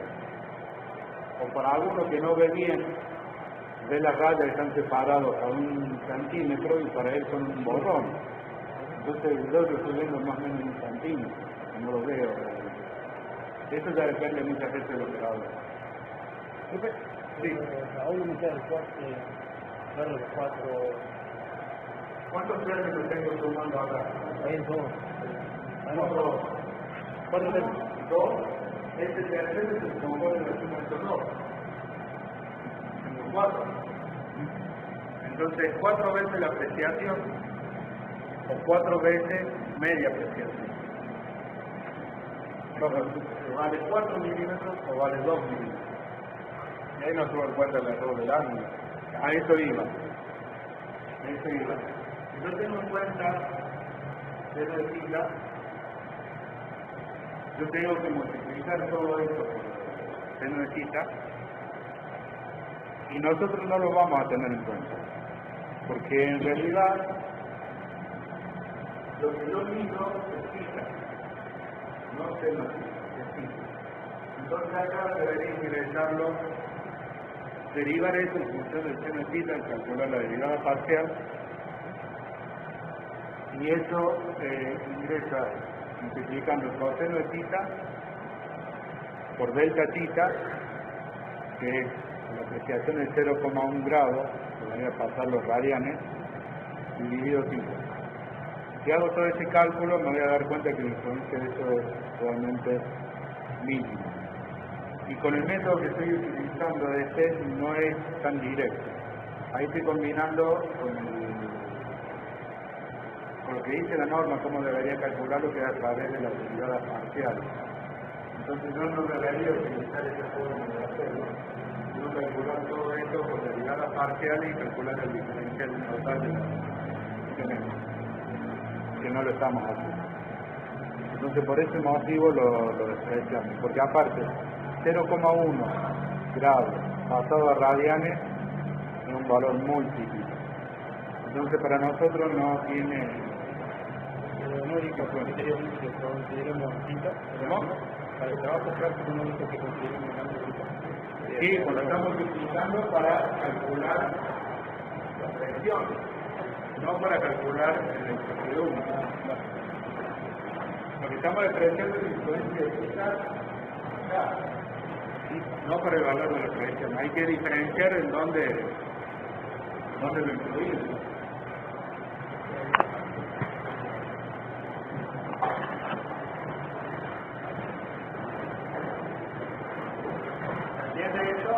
O para alguno que no ve bien, ve las rayas que están separadas a 1 centímetro y para él son un borrón. Entonces yo lo estoy viendo más o menos en 1 centímetro, no lo veo. Eso ya depende muchas veces del observador. Sí. Aún no me queda ver los 4. ¿Cuántos términos tengo sumando acá? Ahí en todo. Dos. 4 términos. 2. Este tercero se compone de suma de estos 2. Tengo 4. Entonces, 4 veces la apreciación o 4 veces media apreciación. ¿Vale 4 milímetros o vale 2 milímetros? Y ahí no tuvo en cuenta el error del ángulo. A eso iba. A eso iba. Si yo tengo en cuenta cero de fila, yo tengo que multiplicar todo esto por seno de theta y nosotros no lo vamos a tener en cuenta. Porque en realidad lo que yo mido es theta, no seno de theta, es theta. Entonces acá debería ingresarlo, derivar eso en función del seno de theta, al calcular la derivada parcial, y eso ingresa multiplicando el coseno de theta por delta theta, que es la apreciación de 0,1 grado, que voy a pasar los radianes, dividido 5. Si hago todo ese cálculo, me voy a dar cuenta que la influencia de eso es realmente mínima. Y con el método que estoy utilizando de este no es tan directo. Ahí estoy combinando con lo que dice la norma, cómo debería calcularlo, que es a través de la derivada parcial. Entonces yo no debería utilizar esa forma de hacerlo, sino calcular todo esto por derivada parcial y calcular el diferencial total de la tenemos, que no lo estamos haciendo. Entonces por ese motivo lo despreciamos, porque aparte 0,1 grados pasado a radianes es un valor muy típico. Entonces para nosotros no tiene No dijo que consideremos cita, ¿no? para el trabajo práctico no dijo que consideremos la cita. Sí, pues lo estamos utilizando para calcular la presión, no para calcular el incertidumbre. Lo que estamos despreciando es la influencia de theta acá, no para el valor de la presión. Hay que diferenciar en dónde lo influimos. ¿Entiende eso?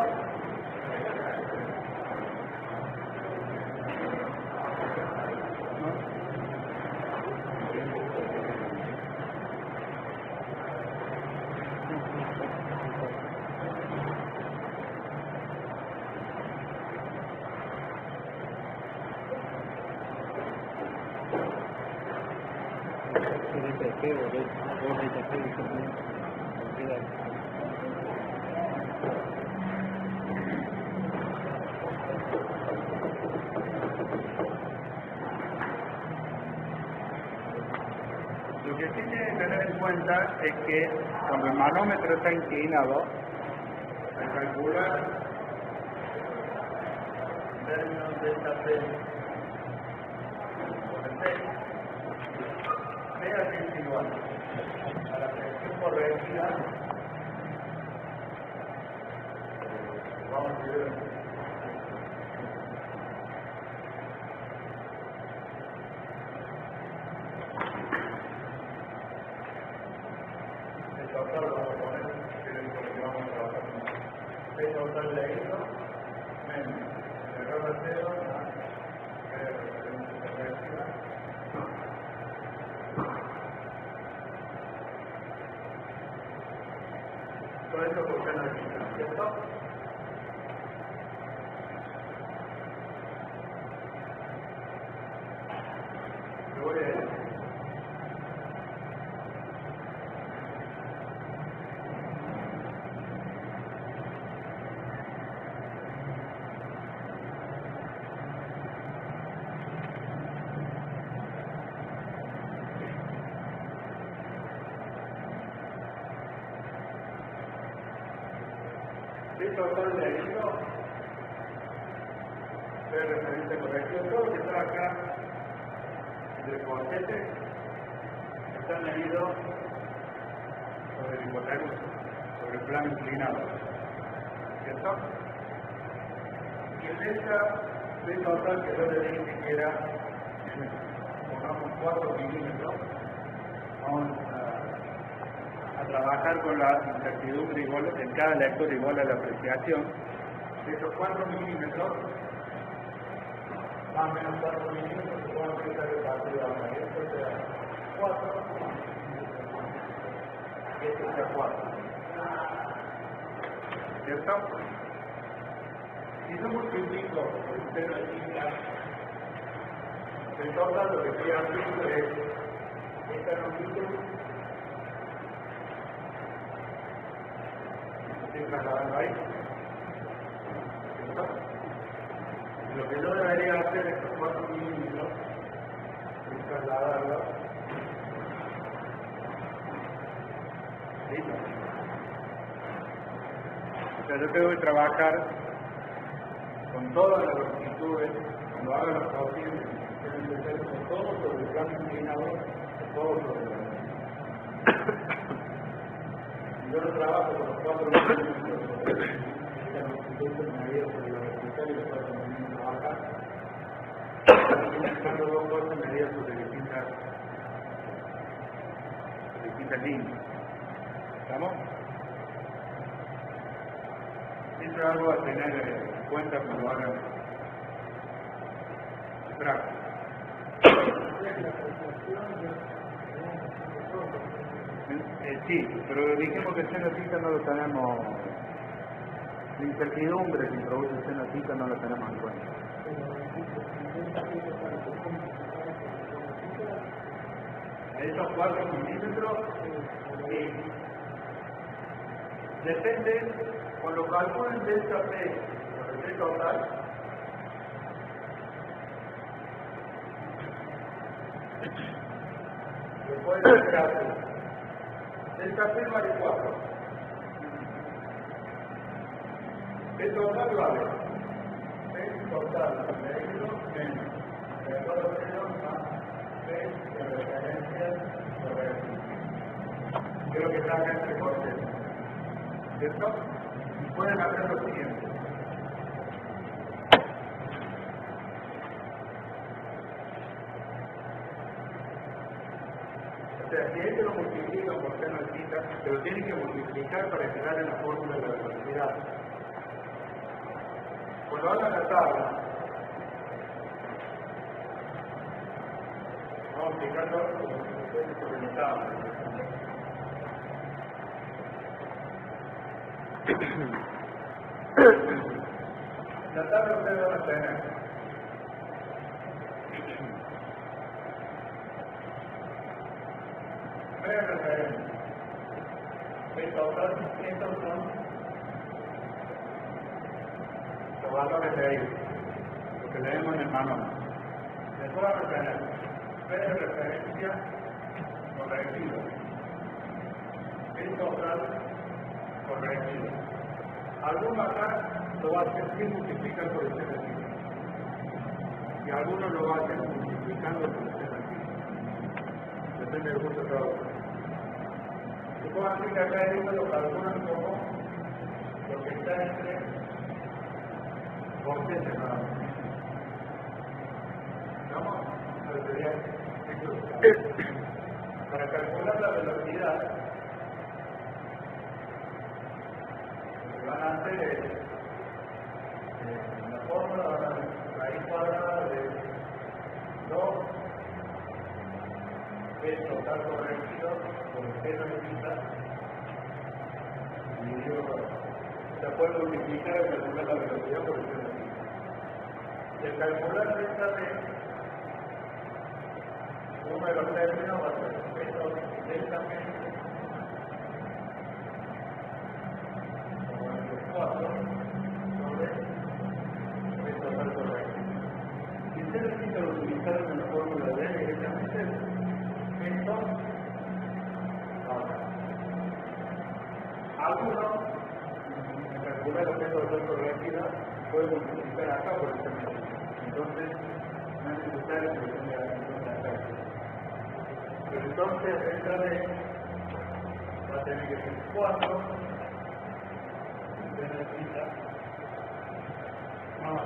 Lo que sí tiene que tener en cuenta es que cuando el manómetro está inclinado, al calcular en términos de esta P por P, P es igual a la presión corregida, vamos a ver. Total lo vamos a poner, que es lo que vamos a trabajar con P total leído, menos el error de cero, todo esto por seno de theta, ¿cierto? P total de hilo de referencia correctiva. Todo lo que está acá entre el corsete está medido sobre el hipotenuso, sobre el plano inclinado. ¿Cierto? Y en esta P total que yo le dije que era, pongamos 4 milímetros, vamos a trabajar con la incertidumbre igual, en cada lector igual a la apreciación. De esos 4 milímetros, más o menos 4 milímetros, se pueden utilizar el partido a la esto sea 4, y esto sea 4. ¿Cierto? Si yo multiplico el seno de theta, el total lo que estoy haciendo es esta longitud, estoy trasladando ahí. ¿Cierto? Lo que yo debería hacer es estos 4 milímetros es trasladarlo. ¿Listo? O sea, yo tengo que trabajar con todas las longitudes, cuando haga los caucios, con todo sobre el plano inclinado, todo sobre el plano. Yo lo trabajo con los 4 milímetros sobre esta longitud que me había sobre la vertical y los 4 milímetros acá. Y dejando 2 cosas medidas sobre distintas líneas. ¿Estamos? Esto es algo a tener en cuenta cuando hagan práctica. Sí, pero dijimos que el seno theta no lo tenemos, la incertidumbre que introduce el seno theta no lo tenemos en cuenta. Esos 4 milímetros, depende, cuando calculen delta P sobre P total, lo pueden hacer así. Delta P vale 4. P total vale P total medido menos P total más P de referencia correctiva. Creo que está acá entre cortes. ¿Cierto? Y pueden hacer lo siguiente. O sea, si este lo multiplica por seno de theta, pero tiene que multiplicar para quedar en la fórmula de la velocidad. Cuando hagan la tabla, vamos explicando sobre la tabla. La tabla ustedes van a tener tres referencias. P total, estos son los valores de ahí, lo que leemos en el manual. Después van a tener P de referencia correctiva, P total correctiva. Alguno acá lo va a hacer sin multiplicar por el seno de theta. Y algunos lo va a hacer multiplicando por el seno de theta. Depende del gusto de cada uno. Supongan que acá ellos lo calculan como lo que está entre corchetes nada más. ¿Estamos? Pero sería esto. Para calcular la velocidad, lo que van a hacer es la fórmula van a raíz cuadrada de 2 P total corregido por el seno de theta dividido por se puede multiplicar y calcular la velocidad por el seno de theta. Y al calcular delta P, uno de los términos va a ser delta P sobre P total corregido. Si ustedes necesitan utilizar en la fórmula de directamente esto ahora. Algunos, número que es orden corregida puede multiplicar acá por este medio. Entonces, no es necesario que tenga en cuenta acá. Pero entonces, esta vez va a tener que ser 4 de la cita. Vamos a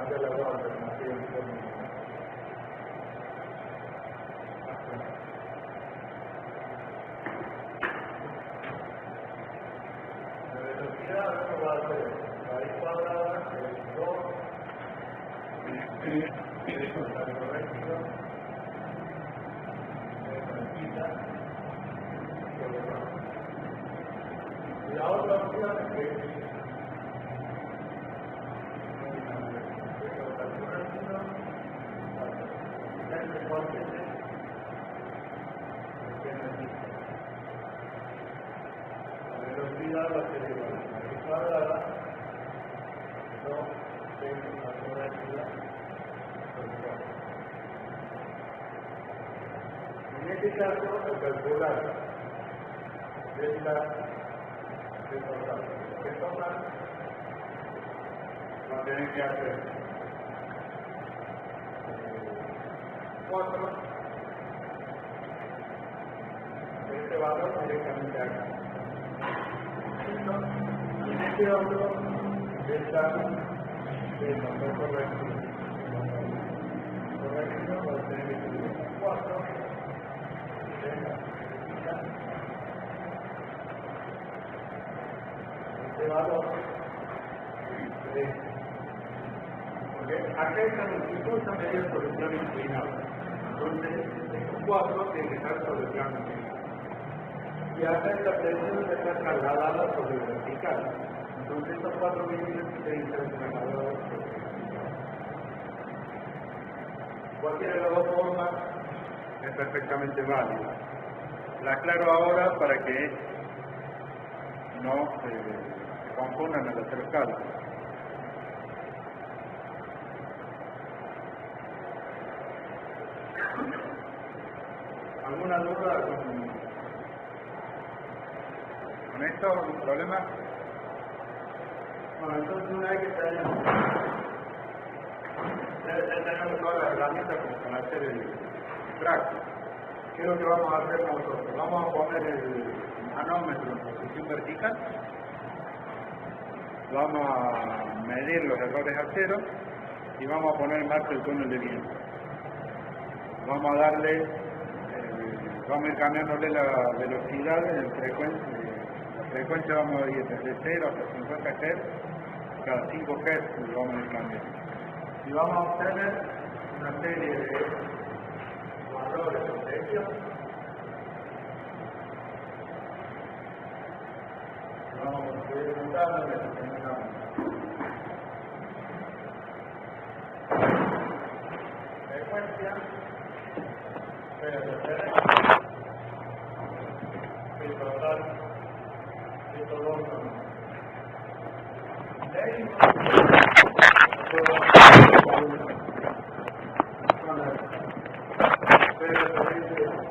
hacer la otra alternativa en forma. La velocidad va a ser raíz cuadrada de 2 eso está correcto y la otra opción es que la velocidad va a ser igual a la raíz cuadrada de 2 veces la correcta por 4. En este caso, al calcular delta de total, que total va a tener que hacer 4 de este valor directamente acá. Y en este otro delta del valor correcto va a tener que ser 4 este valor porque acá están los 50 medios sobre el plano inclinado. Entonces, estos 4 tienen que estar sobre el plano inclinado. Y acá esta presión está trasladada sobre el vertical. Entonces, estos 4 milímetros tienen que ser trasladados sobre el vertical. Cualquiera de las dos formas es perfectamente válida. La aclaro ahora para que no se confundan en los tres casos. ¿Alguna duda con esto? ¿Algún problema? Bueno, entonces una vez que tenemos todas las herramientas como para hacer el práctico. ¿Qué es lo que vamos a hacer nosotros? Vamos a poner el manómetro en posición vertical, vamos a medir los errores a cero y vamos a poner en marcha el túnel de viento. Vamos a darle, vamos a ir cambiándole la velocidad en frecuencia. La frecuencia vamos a ir desde 0 hasta 50 Hz, cada 5 Hz lo vamos a ir cambiando. Y vamos a obtener una serie de valores de precios. Vamos a ir juntando y terminamos. Frecuencia, el total, esto dos de ahí,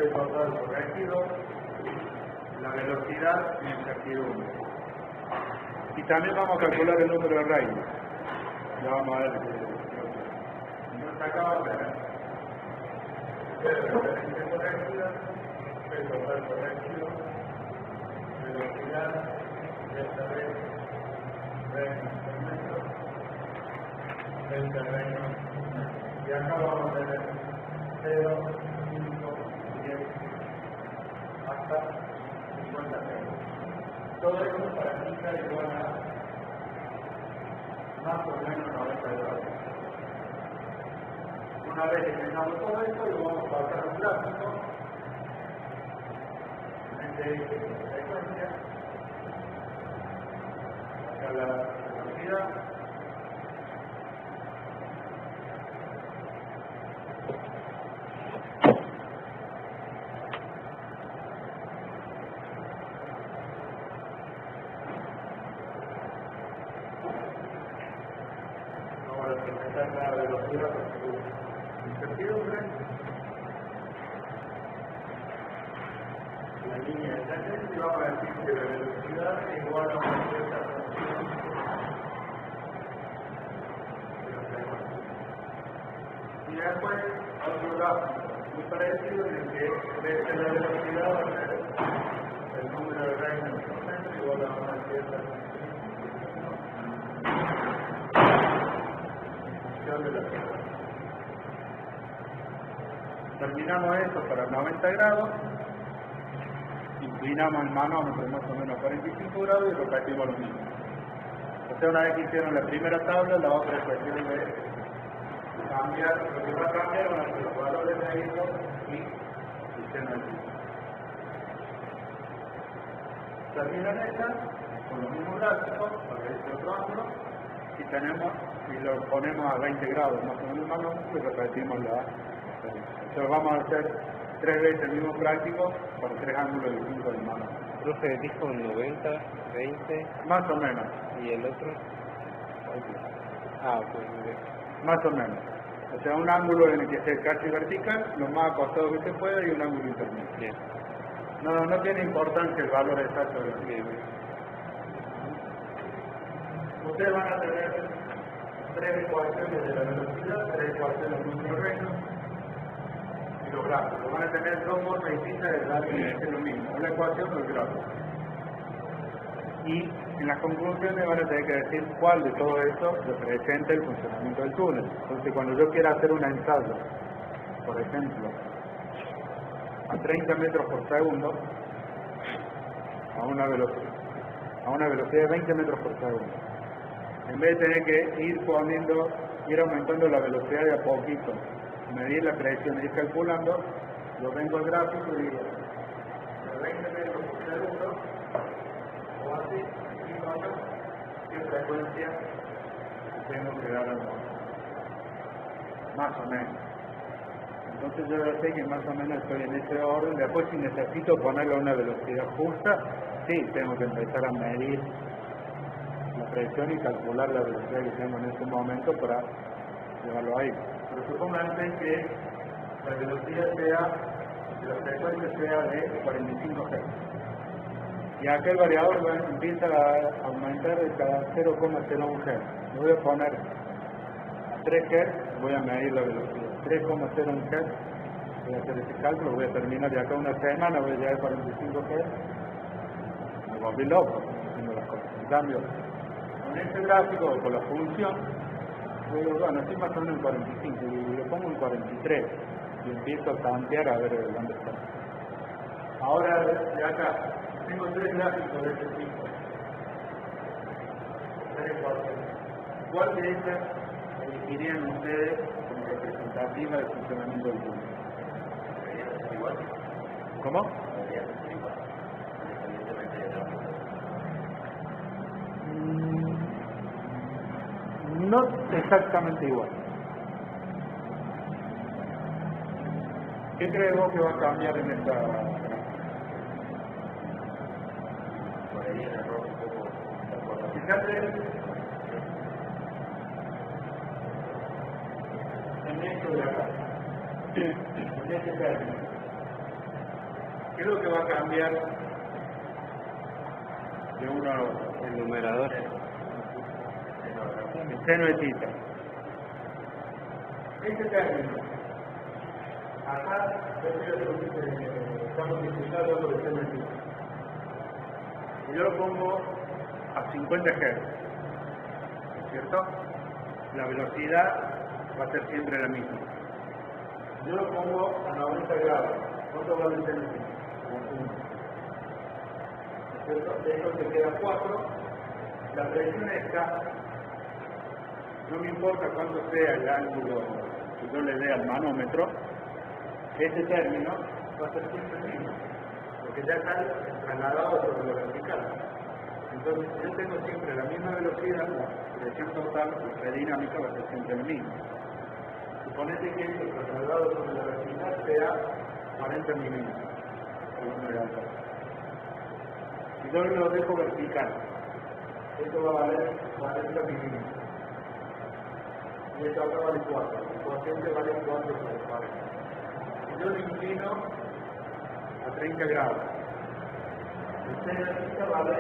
el total corregido, la velocidad y la incertidumbre. Y también vamos a calcular el número de rayos. Ya vamos a ver. Nos acaba de ver. La velocidad corregida, el total corregido, velocidad, delta V, del terreno. Y acá vamos a tener 0, 5, 10, hasta 50 metros. Todo esto para indicar igual a más o menos 90 grados. Una vez que tengamos todo esto, lo vamos a pasar a un gráfico en este eje de frecuencia. Acá la velocidad. La velocidad por su incertidumbre esencia vamos a decir que la velocidad es igual a una cierta función de los segundos. Y después otro gráfico muy parecido en el que crece la velocidad va a ser el número de reinos en el centro igual a una cierta función de la Tierra. Terminamos esto para 90 grados, inclinamos el manómetro más o menos a 45 grados y repetimos lo mismo. O sea, una vez que hicieron la primera tabla, la otra es cuestión de cambiar, lo que va a cambiar van a ser los valores de ISO y el seno del piso. Terminan estas con los mismos gráficos, para este otro ángulo, y lo ponemos a 20 grados más o menos el manómetro y repetimos la experiencia. Entonces vamos a hacer 3 veces el mismo práctico para 3 ángulos distintos del manómetro. Profe, dijo 90, 20 Más o menos, y el otro. Ah, pues muy bien. más o menos. O sea, un ángulo en el que esté casi vertical, lo más acostado que se pueda, y un ángulo intermedio. Bien. No tiene importancia el valor exacto del Bien. Ustedes van a tener 3 ecuaciones de la velocidad, 3 ecuaciones de número de reinos y los gráficos. Van a tener 2 formas distintas de dar lo mismo, una ecuación o el gráfico. Y en las conclusiones van a tener que decir cuál de todo eso representa el funcionamiento del túnel. Entonces, cuando yo quiera hacer un ensayo, por ejemplo, a 30 metros por segundo, a una velocidad de 20 metros por segundo, en vez de tener que ir aumentando la velocidad de a poquito, medir la presión, ir calculando, yo vengo al gráfico y digo, a 20 metros por segundo, o así, y vaya, qué frecuencia tengo que dar al motor. Más o menos. Entonces yo ya sé que más o menos estoy en ese orden. Después, si necesito ponerlo a una velocidad justa, sí, tengo que empezar a medir la presión y calcular la velocidad que tengo en ese momento para llevarlo ahí. Pero supongamos que la velocidad sea, la frecuencia sea de 45 Hz. Y acá el variador empieza a aumentar de cada 0,01 Hz. Lo voy a poner a 3 Hz, voy a medir la velocidad. 3,01 Hz, voy a hacer ese cálculo, voy a terminar de acá una semana, voy a llegar a 45 Hz. Me volví loco haciendo las cosas. En cambio, con este gráfico, con la función, yo digo, bueno, estoy más o menos en 45, y lo pongo en 43, y empiezo a tantear a ver dónde está. Ahora, de acá, tengo 3 gráficos de este tipo. 3 ecuaciones. ¿Cuál de ellas elegirían ustedes como representativa del funcionamiento del túnel? ¿Cómo? No exactamente igual. ¿Qué crees vos que va a cambiar en esta gráfica? Fíjate en esto de acá, en este término. ¿Qué es lo que va a cambiar de uno a otro? El numerador. El seno de tita. Este término, acá estamos disfrutando algo de seno de tita. Y yo lo pongo a 50 Hz, ¿cierto? La velocidad va a ser siempre la misma. Yo lo pongo a 90 grados. ¿Cuánto vale el seno de tita? ¿Cierto? De esto se queda 4. La presión está. No me importa cuánto sea el ángulo que yo le dé al manómetro, ese término va a ser siempre el mismo, porque ya está trasladado sobre lo vertical. Entonces, yo tengo siempre la misma velocidad, la presión total, la presión dinámica va a ser siempre el mismo. Suponete que el trasladado sobre la vertical sea 40 milímetros, y yo lo dejo vertical, esto va a valer 40 milímetros. Y esto acá vale 4, el cociente vale 4 sobre 40. Y yo lo inclino a 30 grados. El 6 de cita vale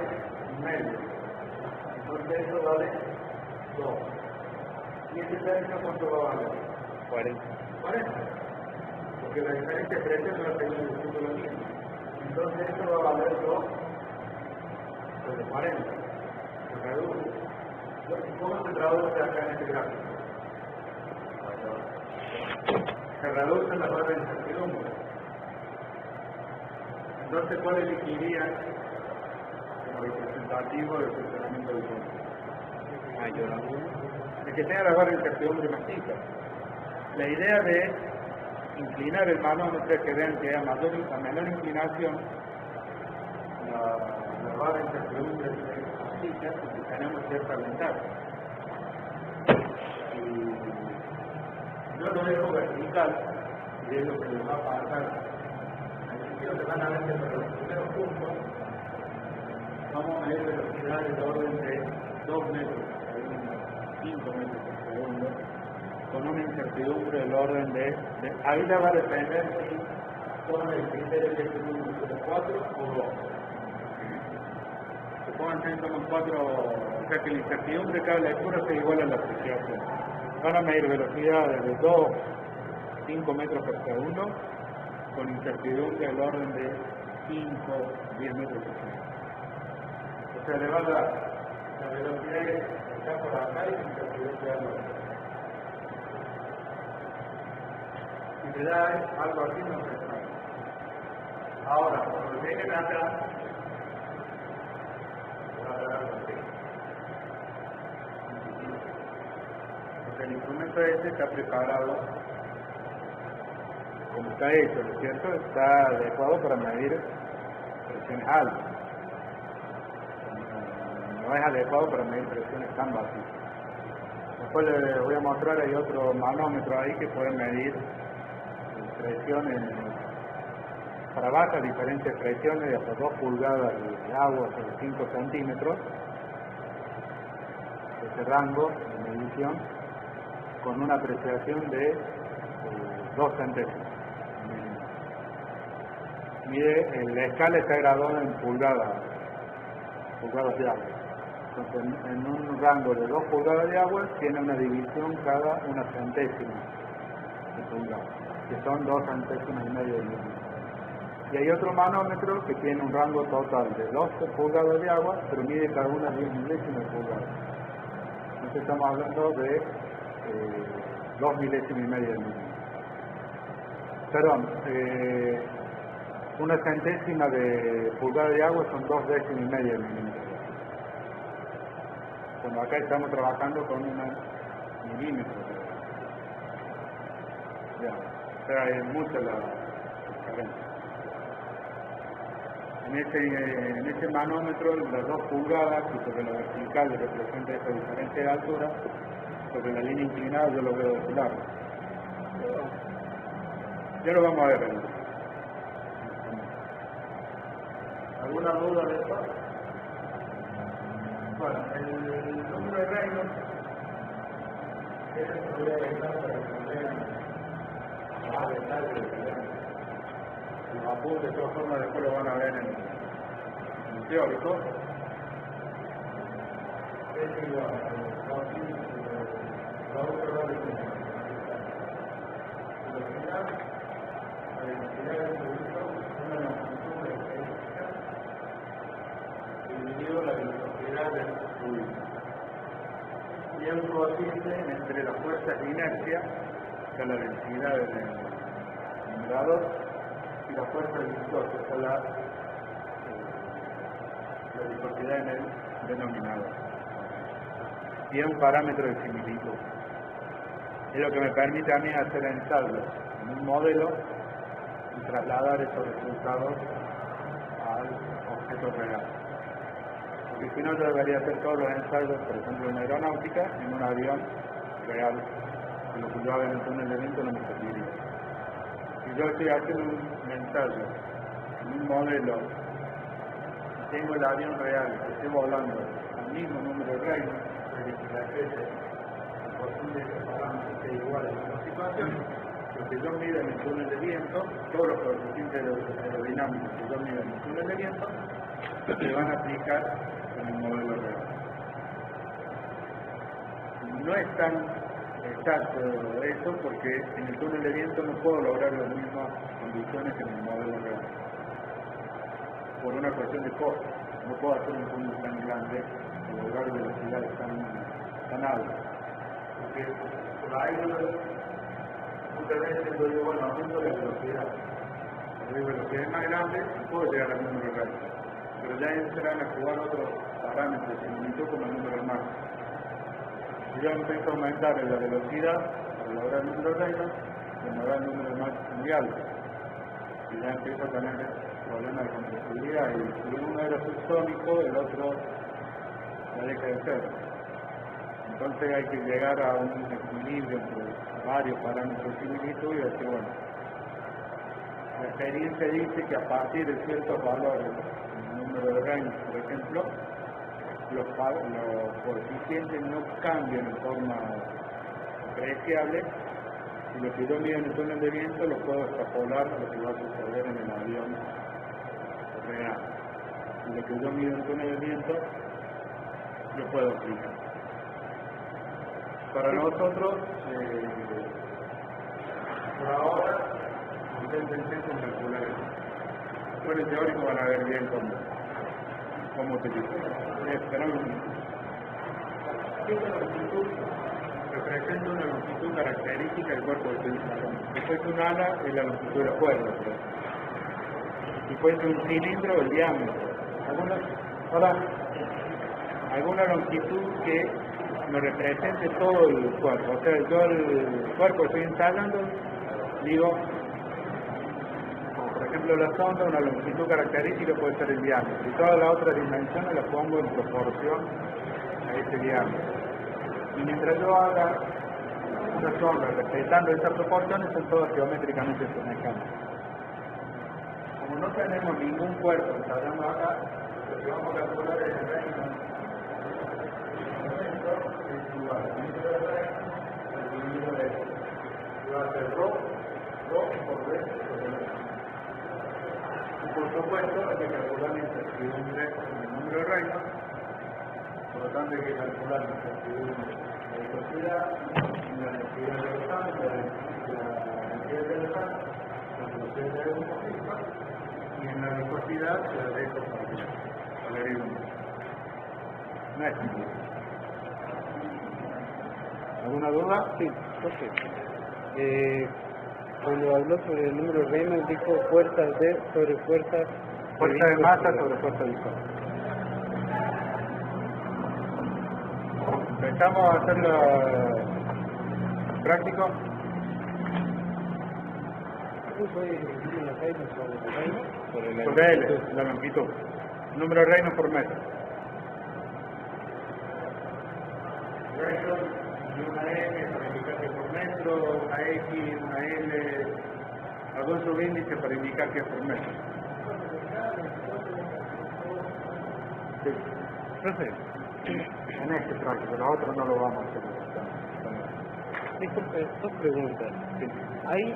medio. Entonces esto vale 2. ¿Y este término cuánto va a valer? 40. 40. Porque la diferencia de precio no la tengo en el título mismo. Entonces esto va a valer 2 sobre 40. Se reduce. ¿Cómo se traduce acá en este gráfico? Se reduce la barra de incertidumbre. Entonces, ¿cuál elegiría como representativo del funcionamiento del fondo? Mayor. El que tenga la barra de incertidumbre más chica. La idea de inclinar el manómetro es que vean que a menor inclinación la barra de incertidumbre es más chica porque tenemos cierta ventaja. Y yo lo dejo vertical y es lo que les va a pasar. En el sentido que van a ver que para los primeros puntos vamos a medir velocidades de orden de 2 metros por segundo, 5 metros por segundo, con una incertidumbre del orden de ahí la va a depender si son el criterio de este número 4 o 2. Supongan que toman 4, o sea que la incertidumbre de cada lectura sea igual a la apreciación. Van a medir velocidades de 2, 5 metros por segundo, con incertidumbre del orden de 5, 10 metros por segundo. O sea, le va a dar la velocidad que está por acá y la incertidumbre al orden. Si te da algo así, no se sabe. Ahora, cuando lleguen acá, va a dar algo así. Porque el instrumento este está preparado como está hecho, ¿no es cierto? Está adecuado para medir presiones altas. No es adecuado para medir presiones tan bajas. Después les voy a mostrar, hay otro manómetro ahí que puede medir presiones para bajas, diferentes presiones de hasta 2 pulgadas de agua sobre 5 centímetros, ese rango de medición, con una apreciación de 2 centésimos. Mide, la escala está graduada en pulgadas de agua. Entonces, en un rango de 2 pulgadas de agua tiene una división cada 1 centésima de pulgada, que son 2 centésimas y medio de milímetro. Y hay otro manómetro que tiene un rango total de 12 pulgadas de agua, pero mide cada una 10 milésimas de pulgada. Entonces estamos hablando de 2 milésimas y media de milímetro. Perdón, 1 centésima de pulgada de agua son 2 décimas y media de milímetro. Bueno, acá estamos trabajando con 1 milímetro. Ya, o sea, es mucha la diferencia. En ese manómetro, las 2 pulgadas, que sobre la vertical representa esa diferencia de altura, sobre la línea inclinada yo lo veo de su lado. Ya lo vamos a ver. ¿Alguna duda de esto? Bueno, el número de Reynolds es el que voy a dejar para que vean más detalles del problema. Los apuntes de todas formas después lo van a ver en el teórico. Es igual a los otros velocidad, la velocidad del producto, una longitud de estadística, dividido la velocidad del fluido. Y hay un cociente entre las fuerzas de inercia, que es la densidad del numerador, y la fuerza viscosa, que es la viscosidad en el denominador. Y es un parámetro de similitud. Es lo que me permite a mí hacer ensayos en un modelo y trasladar esos resultados al objeto real. Porque si no, yo debería hacer todos los ensayos, por ejemplo en aeronáutica, en un avión real. Y lo que yo haga en el túnel de viento no me serviría. Si yo estoy haciendo un ensayo en un modelo y tengo el avión real que esté volando al mismo número de Reynolds, que la especie posible que parámetros sea igual a la situación, lo que yo mido en el túnel de viento, todos los coeficientes aerodinámicos que yo mido en el túnel de viento, se van a aplicar en el modelo real. No es tan exacto eso porque en el túnel de viento no puedo lograr las mismas condiciones que en el modelo real. Por una cuestión de costo. No puedo hacer un túnel tan grande o lograr velocidades tan altas. Porque por ahí muchas veces yo digo, bueno, aumento la velocidad. Cuando hay velocidades más grandes, puedo llegar al número real. Pero ya entrarán a jugar otros parámetros, similitud como el número máximo. Si yo empiezo a aumentar la velocidad para lograr el número real, se me da el número máximo mundial. Y ya empiezo a tener problemas de compresibilidad. Y si uno era subsónico, el otro ya deja de ser. Entonces hay que llegar a un equilibrio entre varios parámetros de similitud y decir, bueno, la experiencia dice que a partir de ciertos valores, el número de rango, por ejemplo, los coeficientes no cambian en forma apreciable y lo que yo mido en el túnel de viento lo puedo extrapolar a lo que va a suceder en el avión real. Y lo que yo mido en el túnel de viento lo puedo aplicar. Para nosotros, por ahora, concéntrense en calcular eso. Después el teórico van a ver bien cómo utilizar. Esperamos un minuto. Esta longitud representa una longitud característica del cuerpo del utilizador. Después un ala es la longitud de cuerda. Y puede ser un cilindro o el diámetro. Alguna longitud que nos represente todo el cuerpo. O sea, yo el cuerpo que estoy instalando, digo, como por ejemplo la sonda, una longitud característica puede ser el diámetro. Y todas las otras dimensiones las pongo en proporción a ese diámetro. Y mientras yo haga una sonda respetando esas proporciones, son todas geométricamente semejantes. Como no tenemos ningún cuerpo instalando acá, lo que vamos a calcular es el reino es igual al dividido de esto. Va a ser ρ por v sobre v. Y por supuesto hay que calcular la incertidumbre en el número de reinos, por lo tanto hay que calcular la incertidumbre de la velocidad, la densidad de los ángulos, la densidad de los ángulos, la velocidad de un poquito, y en la viscosidad se la dejo para el no es simple. ¿Alguna duda? Sí, José. Cuando habló sobre el número Reynolds, dijo fuerzas de sobre fuerzas. Fuerza de masa sobre fuerza viscosa. Empezamos a hacerlo práctico. Sobre L, la longitud. Número de Reynolds por metro. Reynolds y una M para indicar que es por metro, una X, una L, algún subíndice para indicar que es por metro. Sí. Profe, en este práctico, los otros no lo vamos a hacer. Disculpe, dos preguntas. Sí. Ahí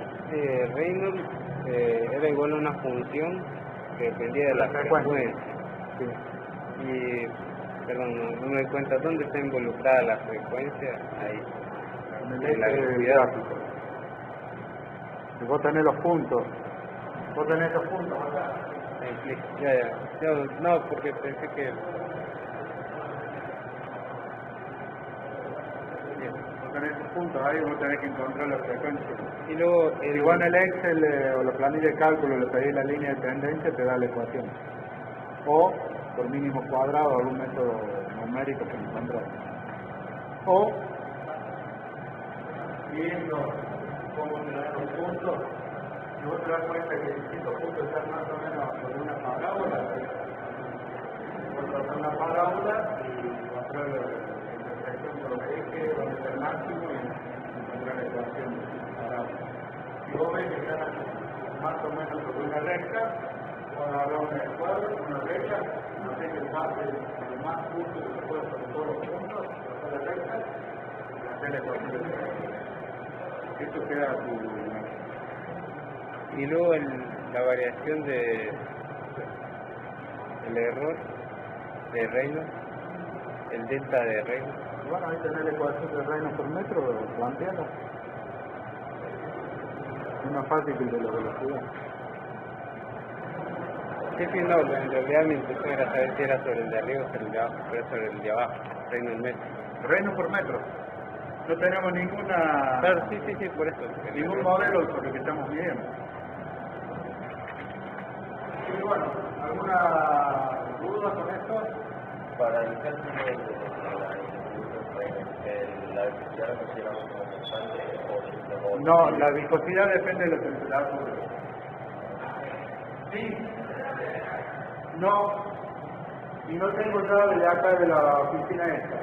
Reynolds era igual a una función que dependía de la frecuencia. Sí. Y, perdón, no me doy cuenta, ¿dónde está involucrada la frecuencia? Ahí. En el eje gráfico. Si vos tenés los puntos, acá. Ya. No, porque pensé que... Vos tenés esos puntos ahí, vos tenés que encontrar la frecuencia. Y luego... Igual en el Excel o la planilla de cálculo le pedís la línea de tendencia, te da la ecuación. O por mínimo cuadrado, algún método numérico que encontrás. O viendo cómo te dan los puntos, y vos te das cuenta que distintos puntos están más o menos por una parábola. Vos trazás una parábola y encontrar la intersección por los ejes, donde está el máximo y encontrar la ecuación de la parábola. Si vos ves que están más o menos sobre una recta, vos agarrás un cuadro, una recta, haces el pase de más puntos que se puede sobre todos los puntos, trazar la recta y hacer la ecuación de la recta. Eso queda a tu imagen. Y luego la variación de el error de Reynolds, el delta de Reynolds. Bueno, ahí tenés la ecuación de Reynolds por metro, planteala. Es más fácil que el de la velocidad. Sí, sí, no, en realidad mi intención era saber si era sobre el de arriba o sobre el de abajo, pero es sobre el de abajo, Reynolds metro. Reynolds por metro. No tenemos ninguna... Claro, sí, por eso. Ningún modelo sobre el que estamos midiendo. Y bueno, ¿alguna duda con esto? Para el cálculo de la viscosidad la consideramos como constante o No, la viscosidad depende de la temperatura. Sí. No. Y no tengo llave de acá de la oficina esta.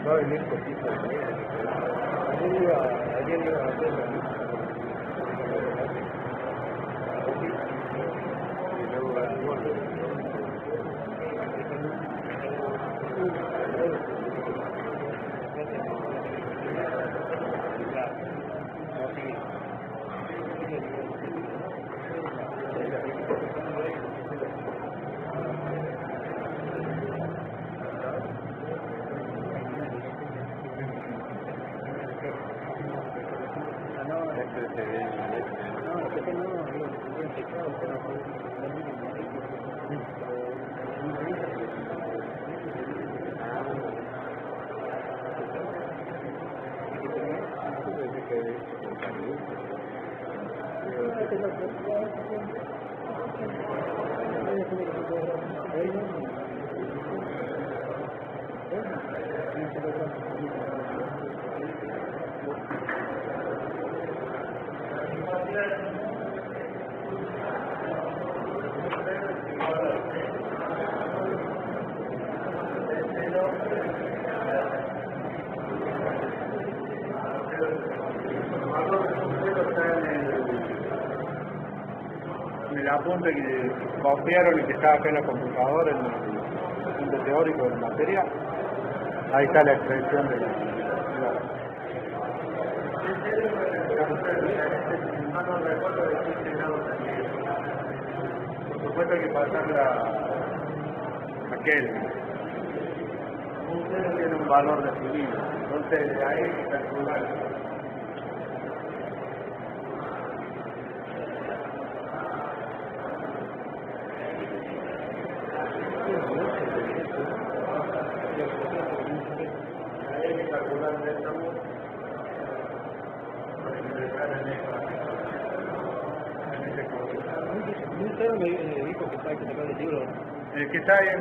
Va a venir poquito. Ayer iba a hacerlo. Y luego En el apunte que copiaron y que está acá en la computadora, en el apunte teórico de la materia, ahí está la expresión de la... Por supuesto hay que pasarla a Kelvin. Usted tiene un valor definido, entonces de ahí hay que calcular. El que está ahí en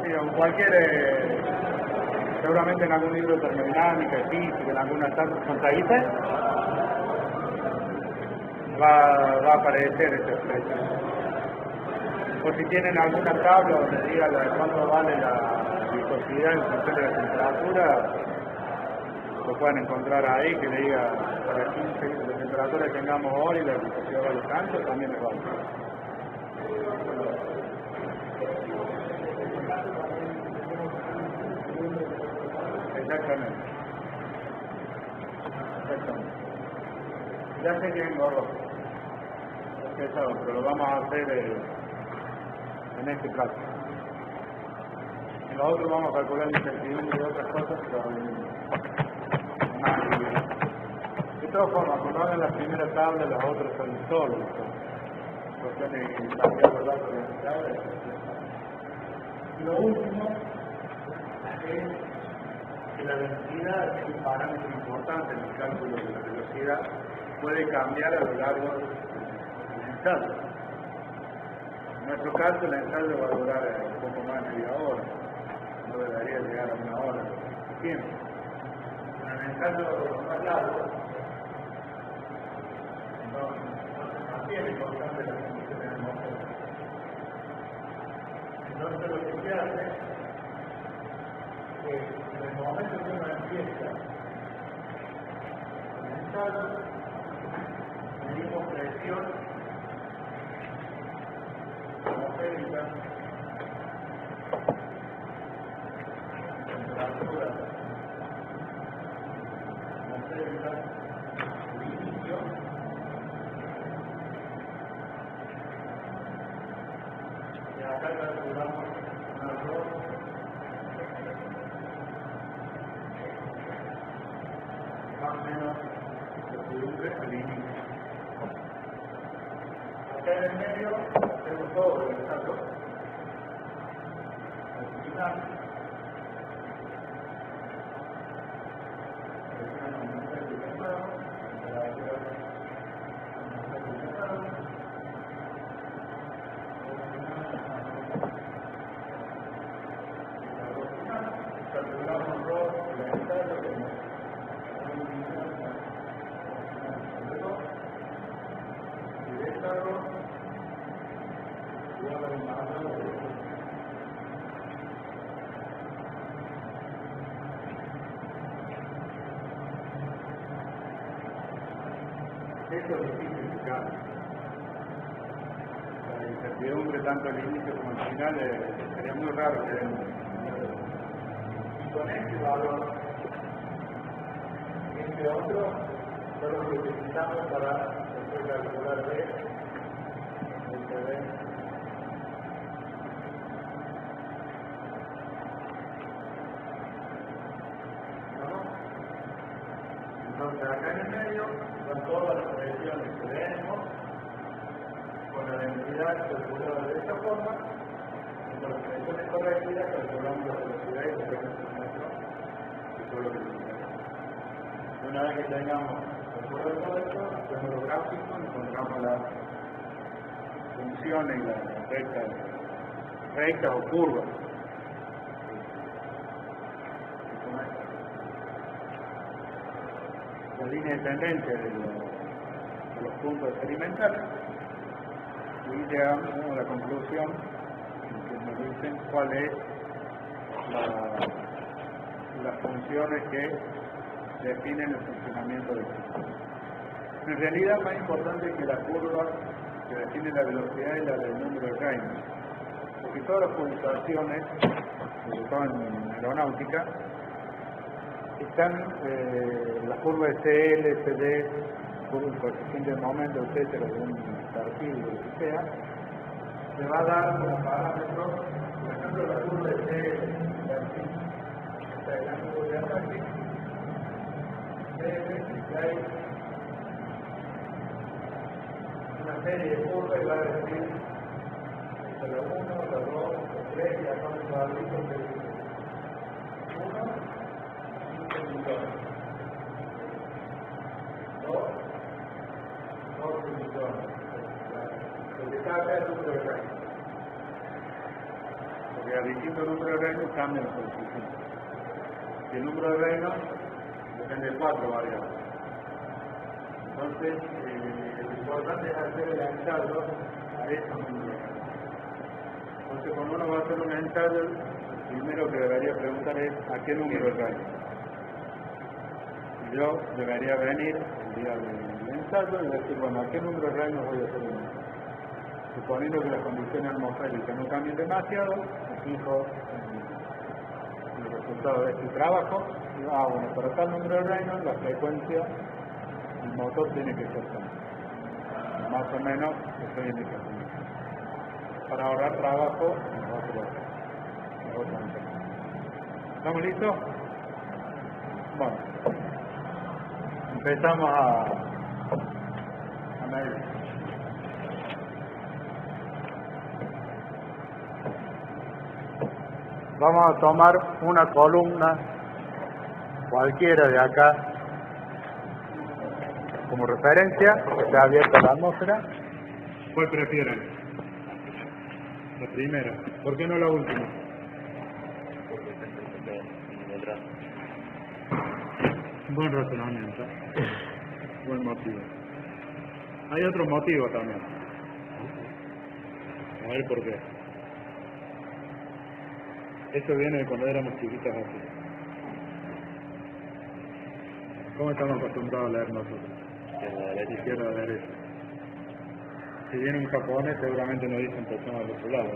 sí, en cualquier, seguramente en algún libro de termodinámica, física, en alguna contadita, va a aparecer esa expresión. O si tienen alguna tabla donde diga cuánto vale la viscosidad en función de la temperatura, lo pueden encontrar ahí, que le diga para 15 la temperatura que tengamos hoy y la viscosidad vale tanto, también les vale. Exactamente. Ya sé que es engorro, es pesado, pero lo vamos a hacer en este plazo. En lo otro vamos a calcular la incertidumbre y otras cosas, pero más libre. De todas formas, cuando hagan la primera tabla, los otros son solos. Cuestiones de cambiar los datos de la tabla. Y lo último es que la densidad es un parámetro importante en el cálculo de la velocidad, puede cambiar a lo largo del ensayo. En nuestro caso, el ensayo va a durar un poco más de media hora, no debería llegar a una hora de tiempo. En el ensayo más largo, no mantiene constante la condición en el motor. Entonces, lo que se hace es que en el momento que uno empieza el ensayo, medimos presión atmosférica, temperatura atmosférica, inicio, y acá calculamos un error más o menos lo que dure al inicio. Acá en el medio hacemos todo el ensayo. Al final, presión atmosférica de nuevo, temperatura atmosférica de nuevo. Calculamos un rol de la ensayo que nos y de esta rol igual a una rol de esto es difícil explicar. La incertidumbre tanto al inicio como al final sería muy raro que con este valor y este otro son los que utilizamos para después calcular B, el CD. ¿No? Entonces acá en el medio son todas las presiones que tenemos con la densidad calculada de esta forma. Con las presiones corregidas calculamos la velocidad y los metros y todo lo que necesitamos. Una vez que tengamos calculado todo esto, hacemos los gráficos, encontramos las funciones y las rectas o curvas. La línea de tendencia de los puntos experimentales y llegamos a la conclusión que nos dicen cuál es las funciones que definen el funcionamiento del sistema. En realidad, más importante que la curva que define la velocidad es la del número de Reynolds, porque todas las pulsaciones, sobre todo en aeronáutica, están la curva de CL, CD, el coeficiente de momento, etcétera, de un perfil, de lo que sea, se va a dar como parámetro, por ejemplo, la curva de CL, está el ángulo de ataque, y hay una serie de curvas y va a decir la 1, la 2, la 3, y acá un cuadrito que dice 1, 5 millones, 2 millones, lo que está acá es el número de rangos, porque a distintos números de rangos cambian los coeficientes, y el número de rangos depende de 4 variables. Entonces, lo importante es hacer el ensayo a esos números. Entonces, cuando uno va a hacer un ensayo, lo primero que debería preguntar es ¿a qué número de rangos? Yo debería venir el día del ensayo y decir, bueno, ¿a qué número de rangos voy a hacer un ensayo? Suponiendo que las condiciones atmosféricas no cambien demasiado, me fijo en el resultado de este trabajo. Bueno, para tal número de Reynolds, la frecuencia del motor tiene que ser tanto. Más o menos estoy en esta condición. Para ahorrar trabajo, ¿estamos listos? Bueno, empezamos a medir. Vamos a tomar una columna cualquiera de acá como referencia, porque está abierta la atmósfera. ¿Cuál prefieren? La primera. ¿Por qué no la última? Buen razonamiento. Buen motivo. Hay otro motivo también. A ver por qué. Esto viene de cuando éramos chiquitos así. ¿Cómo estamos acostumbrados a leer nosotros? Izquierda a derecha. Si viene un japonés seguramente nos dicen persona al otro lado.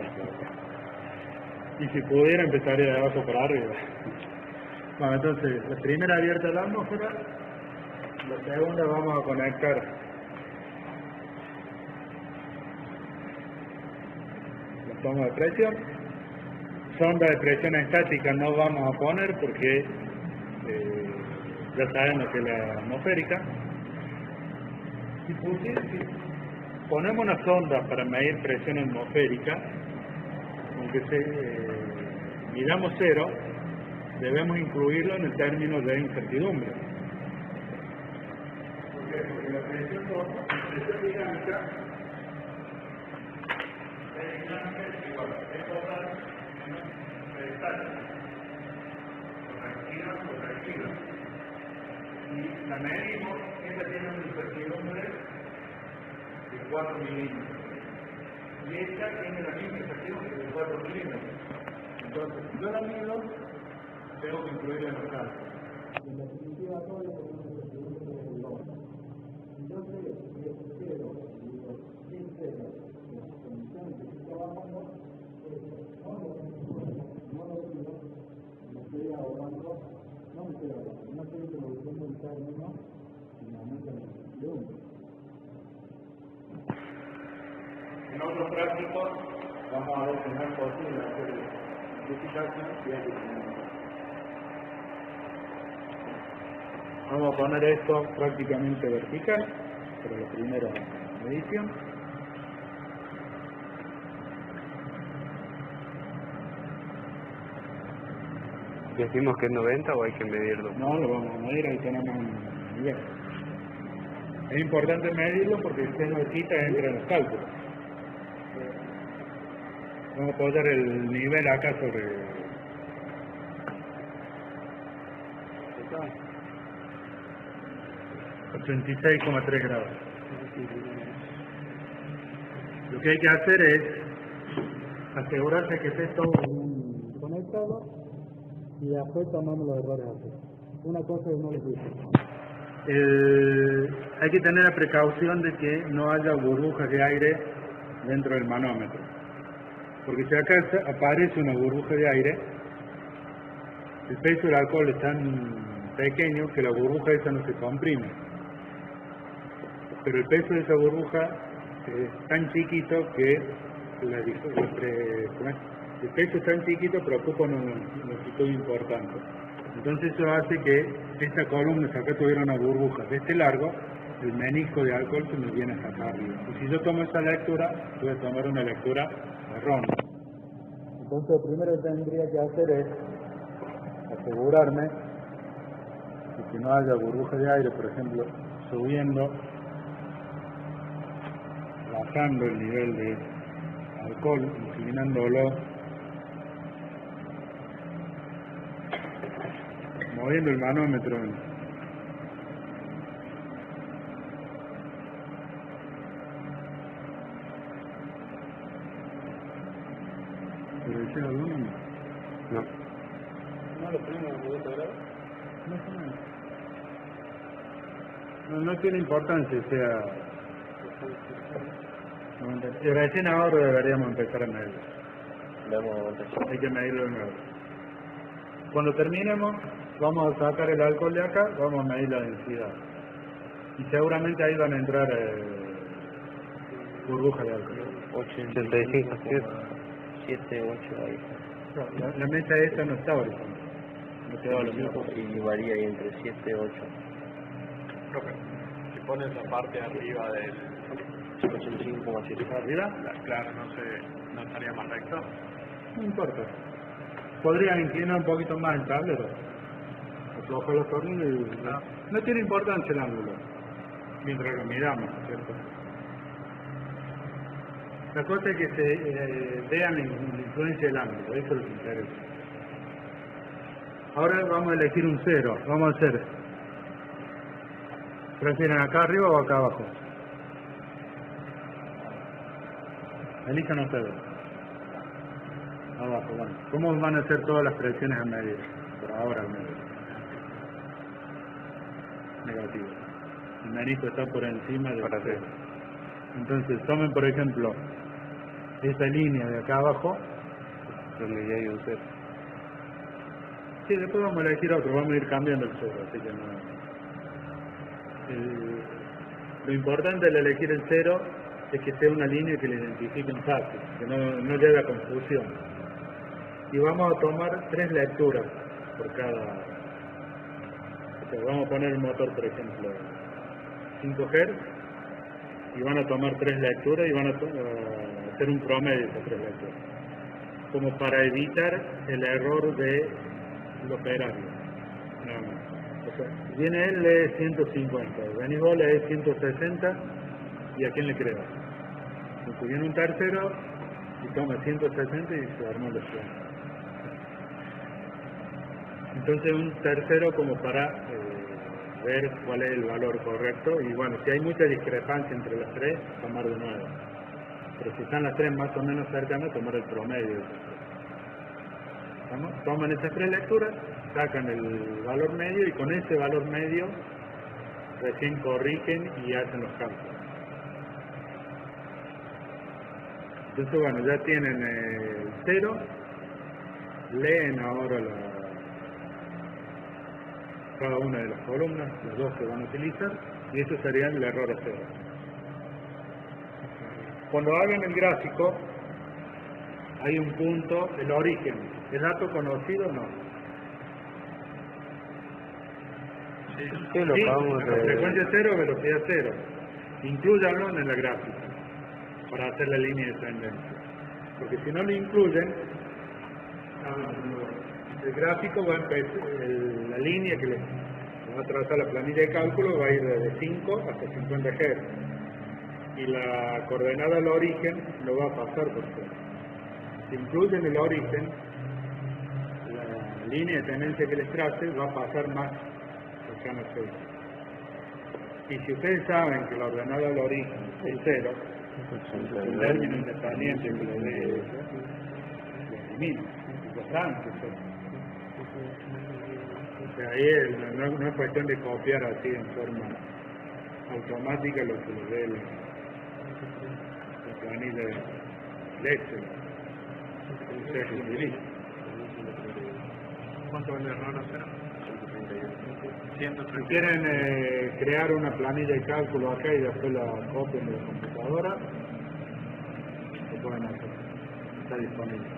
Y si pudiera empezaría de abajo para arriba. Bueno, entonces, la primera abierta la atmósfera, la segunda vamos a conectar la toma de presión. Sonda de presión estática no vamos a poner porque ya sabemos que es la atmosférica. Si ponemos una sonda para medir presión atmosférica, aunque midamos cero, debemos incluirlo en el término de incertidumbre. ¿Por qué? Porque la presión dinámica es igual a total menos estática, correctiva. Y la medimos, esta tiene una incertidumbre de 4 milímetros. Y esta tiene la misma incertidumbre de 4 milímetros. Entonces, si yo la mido, tengo que incluirla en los cálculos. En definitiva, todo lo que tenemos que incluir es el orden. Si yo sé que es cero, digo, si es cero, las condiciones que estoy trabajando, no lo digo, me estoy ahorrando, no me estoy ahorrando, no estoy introduciendo un término sin aumento de la incertidumbre. En otros prácticos, vamos a ver que no es posible hacer simplificación y hay que tener. Vamos a poner esto prácticamente vertical para la primera medición. ¿Decimos que es 90 o hay que medirlo? No, lo vamos a medir, ahí tenemos un nivel. Es importante medirlo porque si no quita entra en los cálculos. Vamos a poner el nivel acá sobre 86,3 grados. Lo que hay que hacer es asegurarse que esté todo conectado y después tomamos los errores así. Una cosa es no les dice. Hay que tener la precaución de que no haya burbujas de aire dentro del manómetro. Porque si acá aparece una burbuja de aire, el peso del alcohol es tan pequeño que la burbuja esa no se comprime. Pero el peso de esa burbuja es tan chiquito que el peso es tan chiquito pero ocupa una longitud importante. Entonces eso hace que esta columna, si acá tuviera una burbuja de este largo, el menisco de alcohol se me viene hasta acá arriba. Y si yo tomo esa lectura, voy a tomar una lectura errónea. Entonces lo primero que tendría que hacer es asegurarme de que no haya burbuja de aire, por ejemplo, subiendo, bajando el nivel de alcohol, inclinándolo, moviendo el manómetro. ¿Pero dice alguno? No. ¿No lo ponemos a 90 grados? No tiene importancia, o sea, y recién ahora deberíamos empezar a medirlo. Hay que medirlo de nuevo. Cuando terminemos, vamos a sacar el alcohol de acá, vamos a medir la densidad. Y seguramente ahí van a entrar burbujas de alcohol. 85, 7, 8 ahí. No, la mesa esta no está horizontal. No te va lo mismo. Y varía ahí entre 7 y 8. Profe, si pones la parte arriba del 85,7. ¿Arriba? claro, no estaría más recto. No importa. Podría inclinar un poquito más el tablero. afloja los tornillos y no tiene importancia el ángulo, mientras lo miramos, ¿cierto? La cosa es que se vean la influencia del ángulo, eso es lo que interesa. Ahora vamos a elegir un 0, vamos a hacer, ¿prefieren acá arriba o acá abajo? Elijan ustedes. Abajo, bueno. ¿Cómo van a hacer todas las presiones a medir? Por ahora al medio. Negativo. El menisco está por encima del cero. Entonces tomen por ejemplo esta línea de acá abajo, donde ya hay un 0. Sí, después vamos a elegir otro, vamos a ir cambiando el 0, así que no. Lo importante al elegir el 0 es que sea una línea que le identifiquen fácil, que no le haga confusión. Y vamos a tomar 3 lecturas por cada. O sea, vamos a poner el motor, por ejemplo, 5 Hz, y van a tomar 3 lecturas y van a hacer un promedio de esas 3 lecturas, como para evitar el error del operario. Nada más. O sea, viene él, lee 150, venís vos, lee 160, ¿y a quién le creas? Entonces viene un tercero y toma 160 y se armó la opción. Entonces un tercero como para ver cuál es el valor correcto, y bueno, si hay mucha discrepancia entre las 3, tomar de nuevo. Pero si están las 3 más o menos cercanas, tomar el promedio. Toman esas 3 lecturas, sacan el valor medio y con ese valor medio recién corrigen y hacen los cálculos. Entonces bueno, ya tienen el 0, leen ahora cada una de las columnas, los dos que van a utilizar, y eso sería el error a 0. Cuando hagan el gráfico, hay un punto, el origen. ¿El dato conocido o no? Sí, lo acabamos de... Frecuencia 0, velocidad 0. Inclúyanlo en la gráfica para hacer la línea de tendencia. Porque si no lo incluyen, el gráfico va a empezar, la línea que le va a trazar la planilla de cálculo va a ir desde 5 hasta 50 Hz. Y la coordenada al origen lo va a pasar por 0. Si incluyen el origen, la línea de tendencia que les trace va a pasar más cercana a 0. Y si ustedes saben que la ordenada al origen es 0, un término independiente que lo elimina, lo tranque. O sea, ahí no es cuestión de copiar así en forma automática lo que lo ve la planilla de Excel. Se utiliza. ¿Cuánto vale el error a 0? 131. Si quieren crear una planilla de cálculo acá y después la copian de la computadora, lo pueden hacer. Está disponible.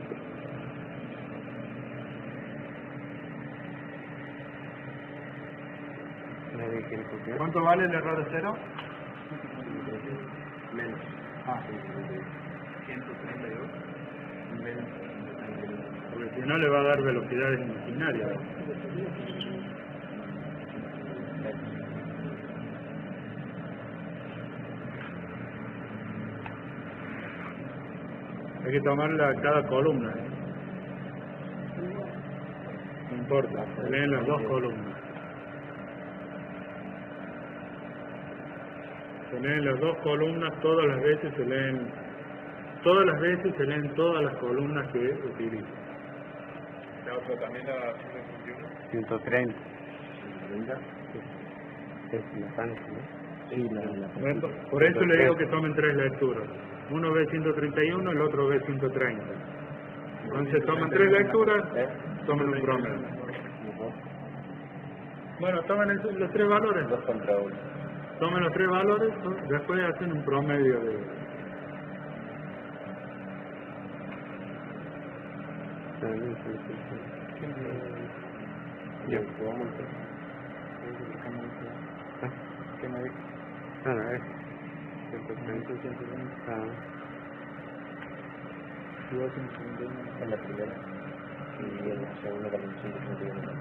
¿Cuánto vale el error de 0? Menos. 132. Menos. Porque si no le va a dar velocidades imaginarias. Hay que tomarla cada columna. No importa, se leen las 2 columnas. Se leen las 2 columnas, todas las veces se leen todas las columnas que utilizan. ¿La otra también la 131? 130. Es la panza, ¿no? Sí, Bueno, por eso le digo que tomen 3 lecturas. Uno ve 131, el otro ve 130. Entonces toman 3 lecturas, tomen un promedio. Bueno, tomen los 3 valores. 2 contra 1. Tomen los 3 valores, después hacen un promedio de... Ya, vamos a ¿qué me dijo? No, es 130. En la primera. Y en la segunda también 131.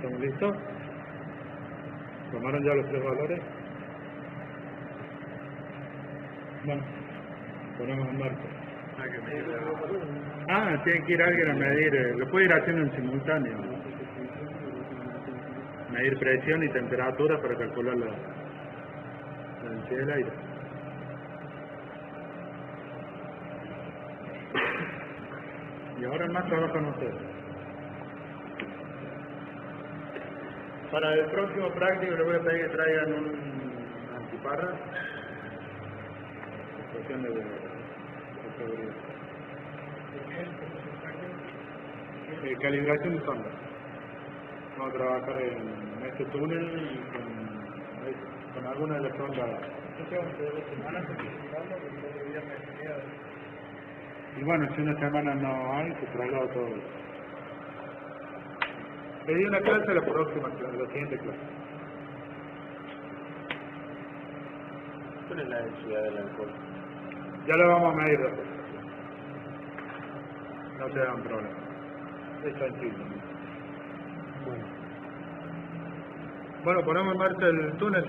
¿Estamos listos? ¿Tomaron ya los 3 valores? Bueno, ponemos en marcha. Tiene que ir alguien a medir, lo puede ir haciendo en simultáneo. Medir presión y temperatura para calcular la densidad del aire. Y ahora más trabajan ustedes. Para el próximo práctico les voy a pedir que traigan un antiparra. Cuestión de seguridad. Calibración de sonda. Vamos a trabajar en este túnel y con alguna de las sondas. Y bueno, si una semana no hay, se traslada todo. Le di una clase a la próxima clase, la siguiente clase. ¿Cuál es la densidad del alcohol? Ya lo vamos a medir después. No se hagan problema. Es sencillo. Bueno, ponemos en marcha el túnel.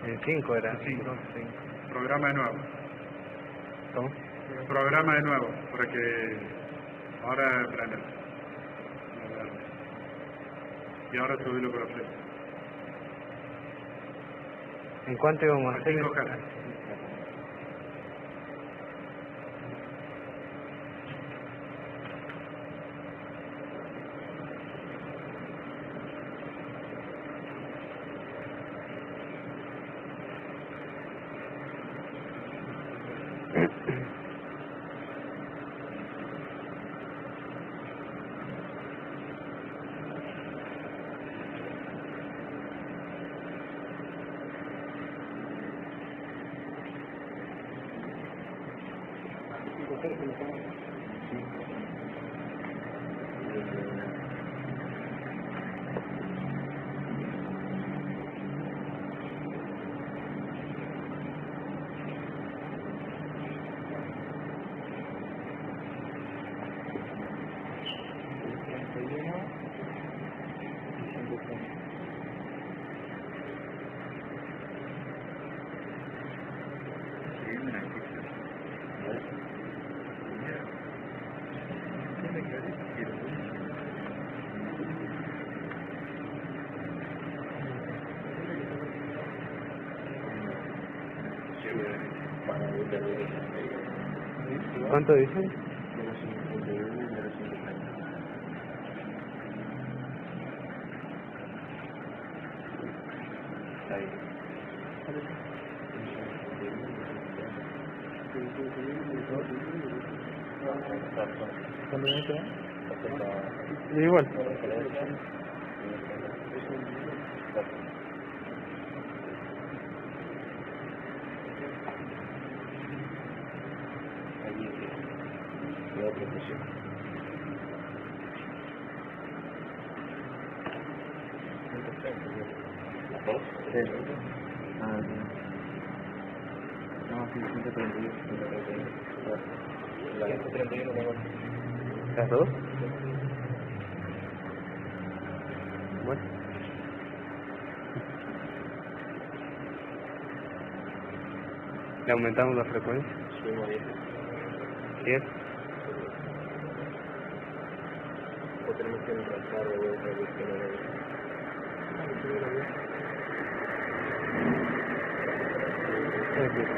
En 5 era. 5. Programa de nuevo. ¿Cómo? Programa de nuevo, para que ahora prenda. Y ahora subirlo por la flecha. ¿En cuánto íbamos a hacer? 5 caras. ¿Cuánto dicen? Igual. ¿Las dos? Bueno. ¿Le aumentamos la frecuencia? Subimos 10. 10. O tenemos que encontrar de vuelta el que no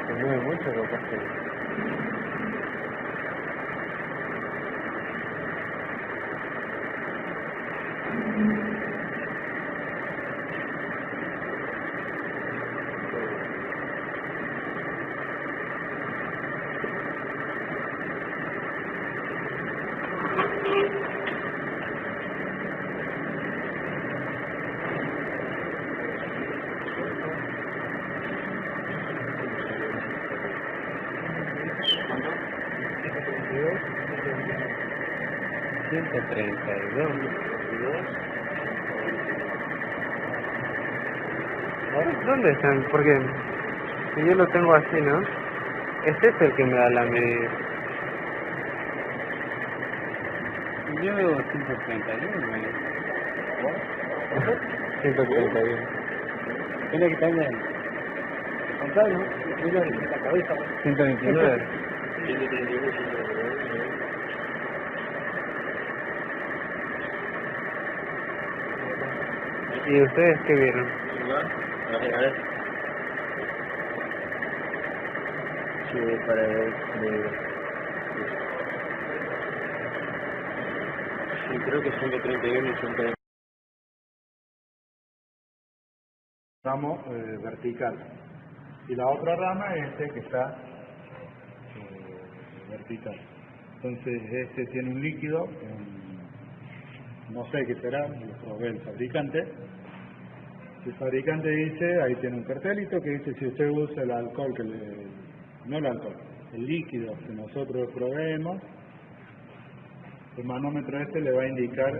Se mueve mucho, lo que pasa es que... ¿Dónde están? Porque si yo lo tengo así, ¿no? Este es el que me da la medida. Yo veo 131, me 131. tiene que tener el contrario, mira la cabeza. 129. 131, 129. ¿Y ustedes qué vieron? A ver. Sí, para ver. Sí, creo que 131 y 131. Ramo vertical. Y la otra rama es este que está vertical. Entonces este tiene un líquido, no sé qué será, lo provee el fabricante. El fabricante dice, ahí tiene un cartelito que dice si usted usa el alcohol, no el alcohol, el líquido que nosotros proveemos, el manómetro este le va a indicar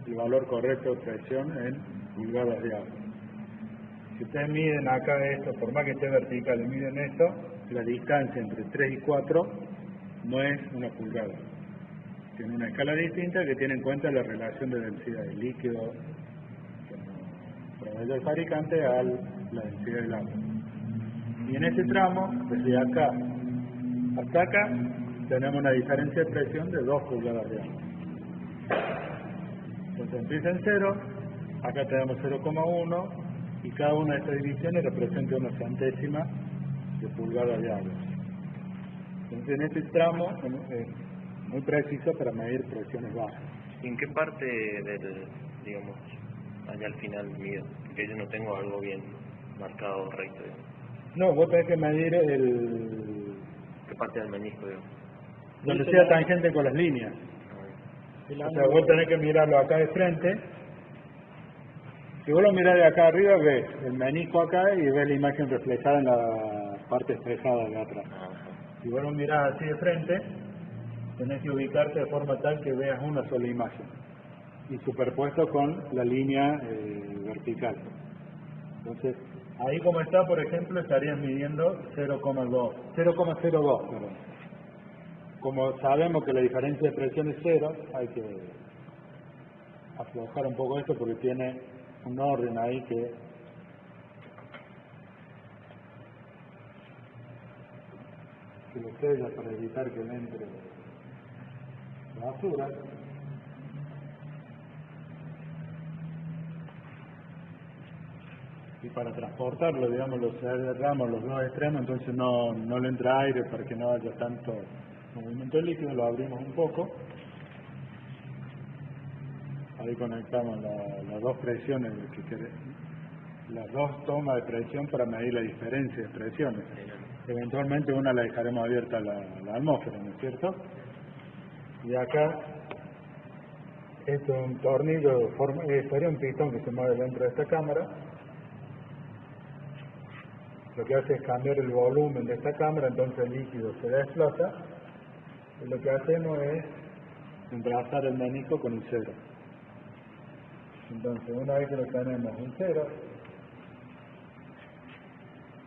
el valor correcto de presión en pulgadas de agua. Si ustedes miden acá esto, por más que esté vertical y miden esto, la distancia entre 3 y 4 no es una pulgada. Tiene una escala distinta que tiene en cuenta la relación de densidad del líquido que nos provee el fabricante a la densidad del agua. Y en ese tramo, desde acá hasta acá, tenemos una diferencia de presión de 2 pulgadas de agua. Entonces empieza en 0, acá tenemos 0,1 y cada una de estas divisiones representa una centésima de pulgada de agua. Entonces en este tramo es muy preciso para medir presiones bajas. ¿En qué parte digamos, allá al final mío? Porque yo no tengo algo bien marcado recto, digamos. No, vos tenés que medir ¿Qué parte del menisco, digamos? donde sea tangente con las líneas. O sea, vos tenés que mirarlo acá de frente. Si vos lo mirás de acá arriba, ves el menisco acá y ves la imagen reflejada en la parte espejada de atrás. Si vos lo mirás así de frente, tenés que ubicarte de forma tal que veas una sola imagen y superpuesto con la línea vertical. Entonces, ahí como está, por ejemplo, estarías midiendo 0,02, perdón. Como sabemos que la diferencia de presión es 0, hay que aflojar un poco esto porque tiene un orden ahí que lo sella para evitar que le entre basura. Y para transportarlo, digamos, lo cerramos los dos extremos, entonces no le entra aire para que no haya tanto movimiento líquido, lo abrimos un poco. Ahí conectamos las dos presiones, las dos tomas de presión para medir la diferencia de presiones. Eventualmente una la dejaremos abierta a la atmósfera, ¿no es cierto? Y acá, esto es un tornillo, sería un pistón que se mueve dentro de esta cámara. Lo que hace es cambiar el volumen de esta cámara, entonces el líquido se desplaza. Y lo que hacemos es emplazar el menisco con un 0. Entonces, una vez que lo tenemos en 0,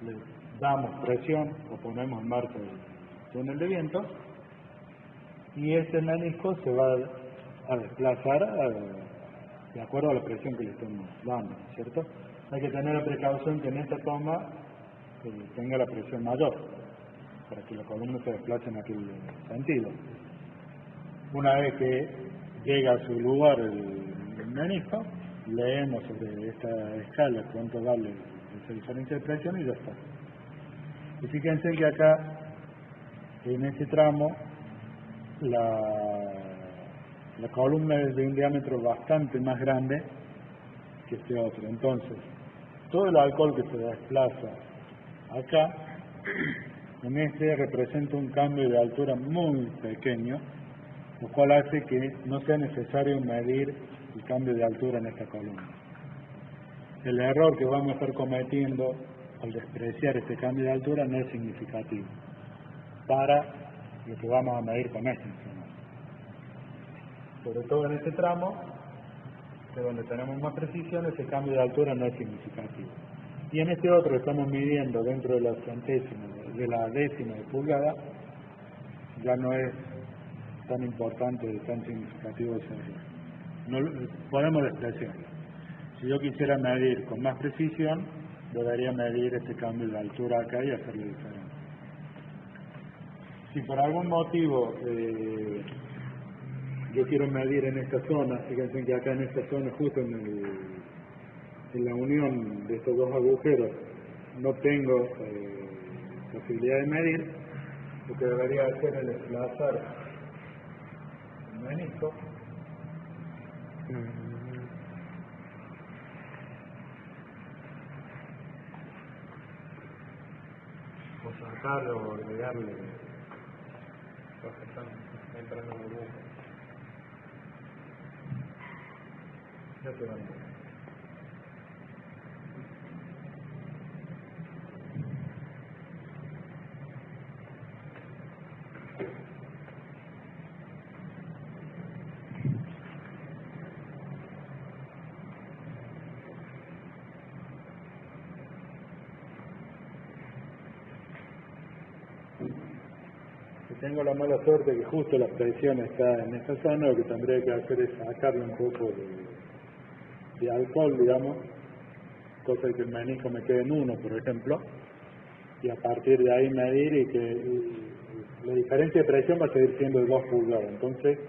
le damos presión o ponemos en marcha el túnel de viento y este menisco se va a desplazar de acuerdo a la presión que le estemos dando, ¿cierto? Hay que tener la precaución que en esta toma tenga la presión mayor para que la columna se desplace en aquel sentido. Una vez que llega a su lugar el menisco, leemos sobre esta escala cuánto vale esa diferencia de presión y ya está. Y fíjense que acá, en este tramo, la columna es de un diámetro bastante más grande que este otro. Entonces, todo el alcohol que se desplaza acá, en este representa un cambio de altura muy pequeño, lo cual hace que no sea necesario medir el cambio de altura en esta columna. El error que vamos a estar cometiendo al despreciar este cambio de altura no es significativo para lo que vamos a medir con esta información. Sobre todo en este tramo, que donde tenemos más precisión, ese cambio de altura no es significativo. Y en este otro estamos midiendo dentro de la centésima, de la décima de pulgada, ya no es tan importante, tan significativo ese error. Podemos despreciarlo. Si yo quisiera medir con más precisión, debería medir este cambio de altura acá y hacerle diferente. Si por algún motivo yo quiero medir en esta zona, fíjense que acá en esta zona, justo en la unión de estos dos agujeros, no tengo posibilidad de medir, lo que debería hacer es desplazar el menisco o sacarlo o agregarle Los que están entrando en burbuja. ya se van. Tengo la mala suerte que justo la presión está en esta zona, lo que tendría que hacer es sacarle un poco de alcohol, digamos, cosa de que el menisco me quede en 1, por ejemplo, y a partir de ahí medir y la diferencia de presión va a seguir siendo de 2 pulgadas, entonces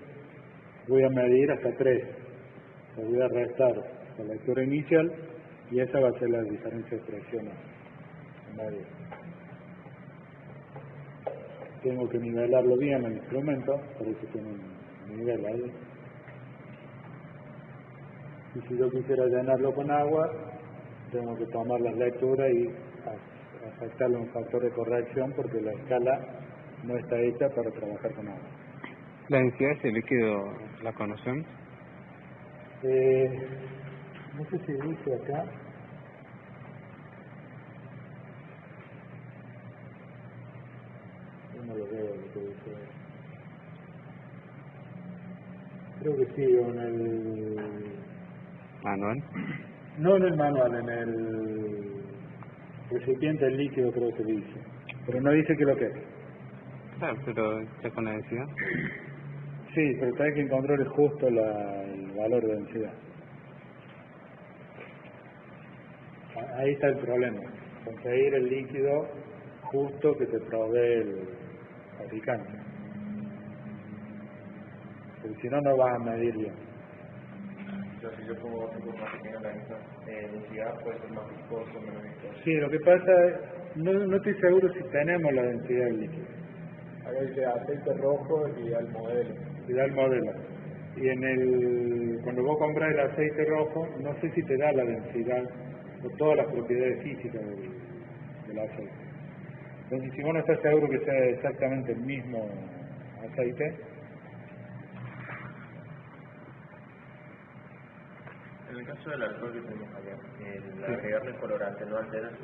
voy a medir hasta 3, o voy a restar la lectura inicial y esa va a ser la diferencia de presión a medir. Tengo que nivelarlo bien el instrumento, por eso tiene un nivel ahí. Y si yo quisiera llenarlo con agua, tengo que tomar las lecturas y afectarle un factor de corrección porque la escala no está hecha para trabajar con agua. ¿La densidad de ese líquido la conocen? No sé si dice acá. No lo veo lo que dice. Creo que sí, o en el... ¿Manual? No en el manual, en el recipiente del líquido creo que dice. Pero no dice qué es lo que es. Claro, pero ya con la densidad. Sí, pero tenés que encontrar justo el valor de densidad. Ahí está el problema. Conseguir el líquido justo que te provee el fabricante. Porque si no, no vas a medir bien. Entonces, si yo pongo algo más pequeño la misma densidad, puede ser más viscoso, menos viscoso. Sí, lo que pasa es, no estoy seguro si tenemos la densidad del líquido. Acá dice aceite rojo y al modelo. Te da el modelo. Y cuando vos compras el aceite rojo, no sé si te da la densidad o todas las propiedades físicas del aceite. Entonces, si vos no estás seguro que sea exactamente el mismo aceite, En el caso del alcohol que tenemos acá, el agregarle colorante no altera su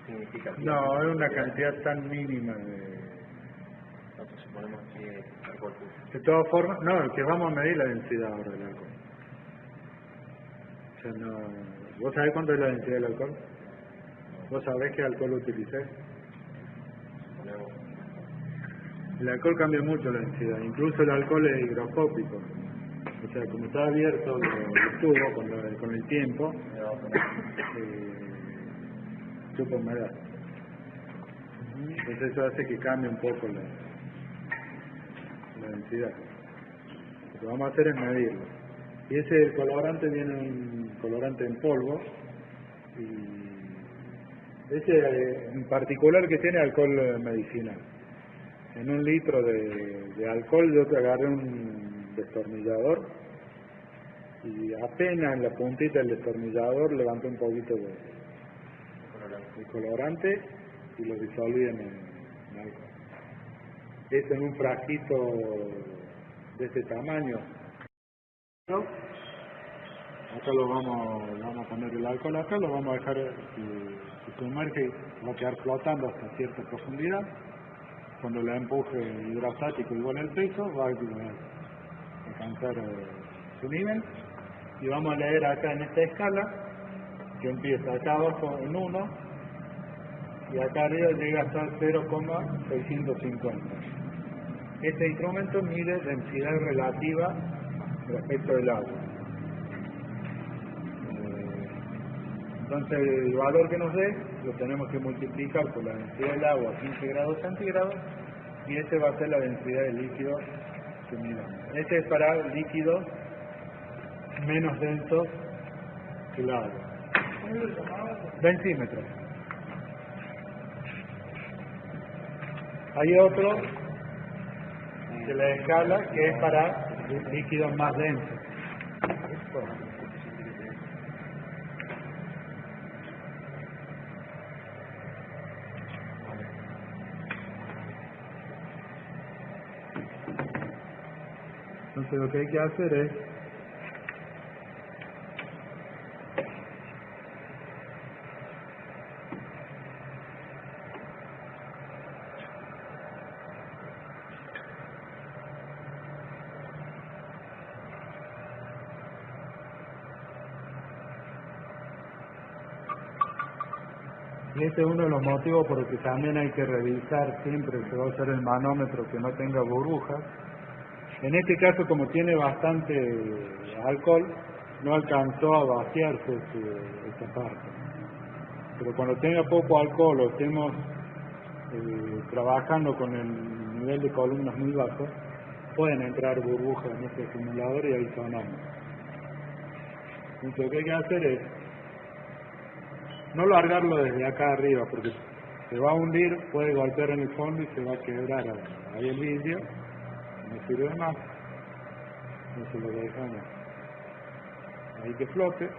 significación. no, es una cantidad tan mínima de... Entonces ponemos aquí alcohol puro. De todas formas, no, que vamos a medir la densidad ahora del alcohol. O sea, no... ¿Vos sabés cuánto es la densidad del alcohol? ¿Vos sabés qué alcohol utilicé? Ponemos El alcohol cambia mucho la densidad, incluso el alcohol es higroscópico. O sea, como está abierto el tubo con el tiempo, chupa humedad. Entonces eso hace que cambie un poco la densidad. Lo que vamos a hacer es medirlo. Y ese colorante viene un colorante en polvo, y ese en particular que tiene alcohol medicinal. En 1 litro de alcohol yo te agarré un destornillador y apenas en la puntita del destornillador levanté un poquito de colorante y lo disolví en alcohol. Esto en un frasquito de este tamaño. Acá lo vamos a poner el alcohol acá, lo vamos a dejar, si sumerge, va a quedar flotando hasta cierta profundidad. Cuando le empuje hidrostático igual el peso, va a alcanzar su nivel. Y vamos a leer acá en esta escala que empieza acá abajo en 1 y acá arriba llega hasta 0,650. Este instrumento mide densidad relativa respecto del agua. Entonces el valor que nos dé lo tenemos que multiplicar por la densidad del agua a 15 grados centígrados y este va a ser la densidad del líquido que midamos. Este es para líquidos menos densos que el agua. Densimetro. Hay otro de la escala que es para líquidos más densos. Entonces lo que hay que hacer es y este es uno de los motivos por los que también hay que revisar siempre que va a usar el manómetro que no tenga burbujas. En este caso, como tiene bastante alcohol, no alcanzó a vaciarse esta parte. Pero cuando tenga poco alcohol o estemos trabajando con el nivel de columnas muy bajo, pueden entrar burbujas en este acumulador y ahí sonamos. Entonces lo que hay que hacer es no largarlo desde acá arriba, porque se va a hundir, puede golpear en el fondo y se va a quebrar ahí el vidrio. No sirve más, entonces lo dejamos ahí que flote,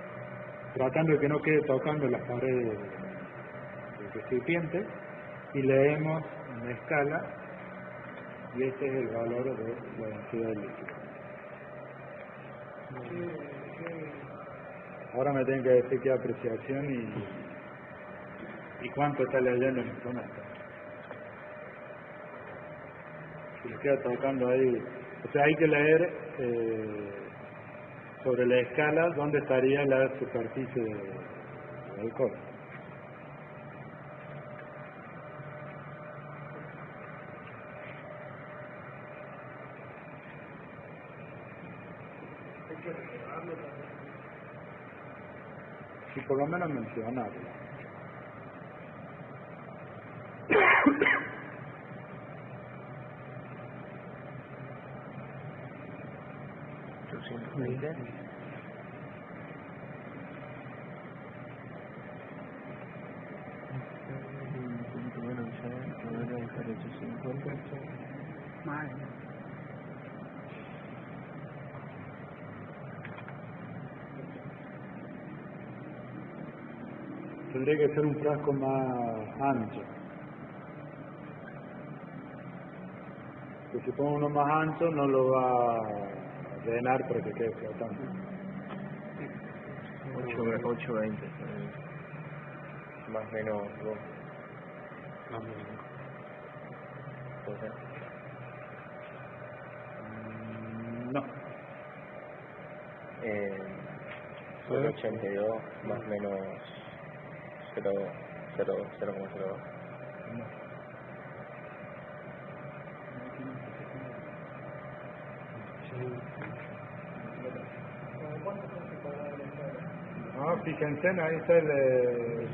tratando de que no quede tocando las paredes del recipiente, y leemos en la escala y este es el valor de la densidad del líquido. Ahora me tienen que decir qué apreciación y cuánto está leyendo en el instrumento. Si les queda tocando ahí, o sea, hay que leer sobre la escala dónde estaría la superficie del alcohol. Y por lo menos mencionarlo. Tendría que ser un frasco más ancho. Porque si pongo uno más ancho no lo va a llenar para que quede flotando. 8.20. Más o menos 2. No. 0.82 más o menos 0,02. No, fíjense, ahí está el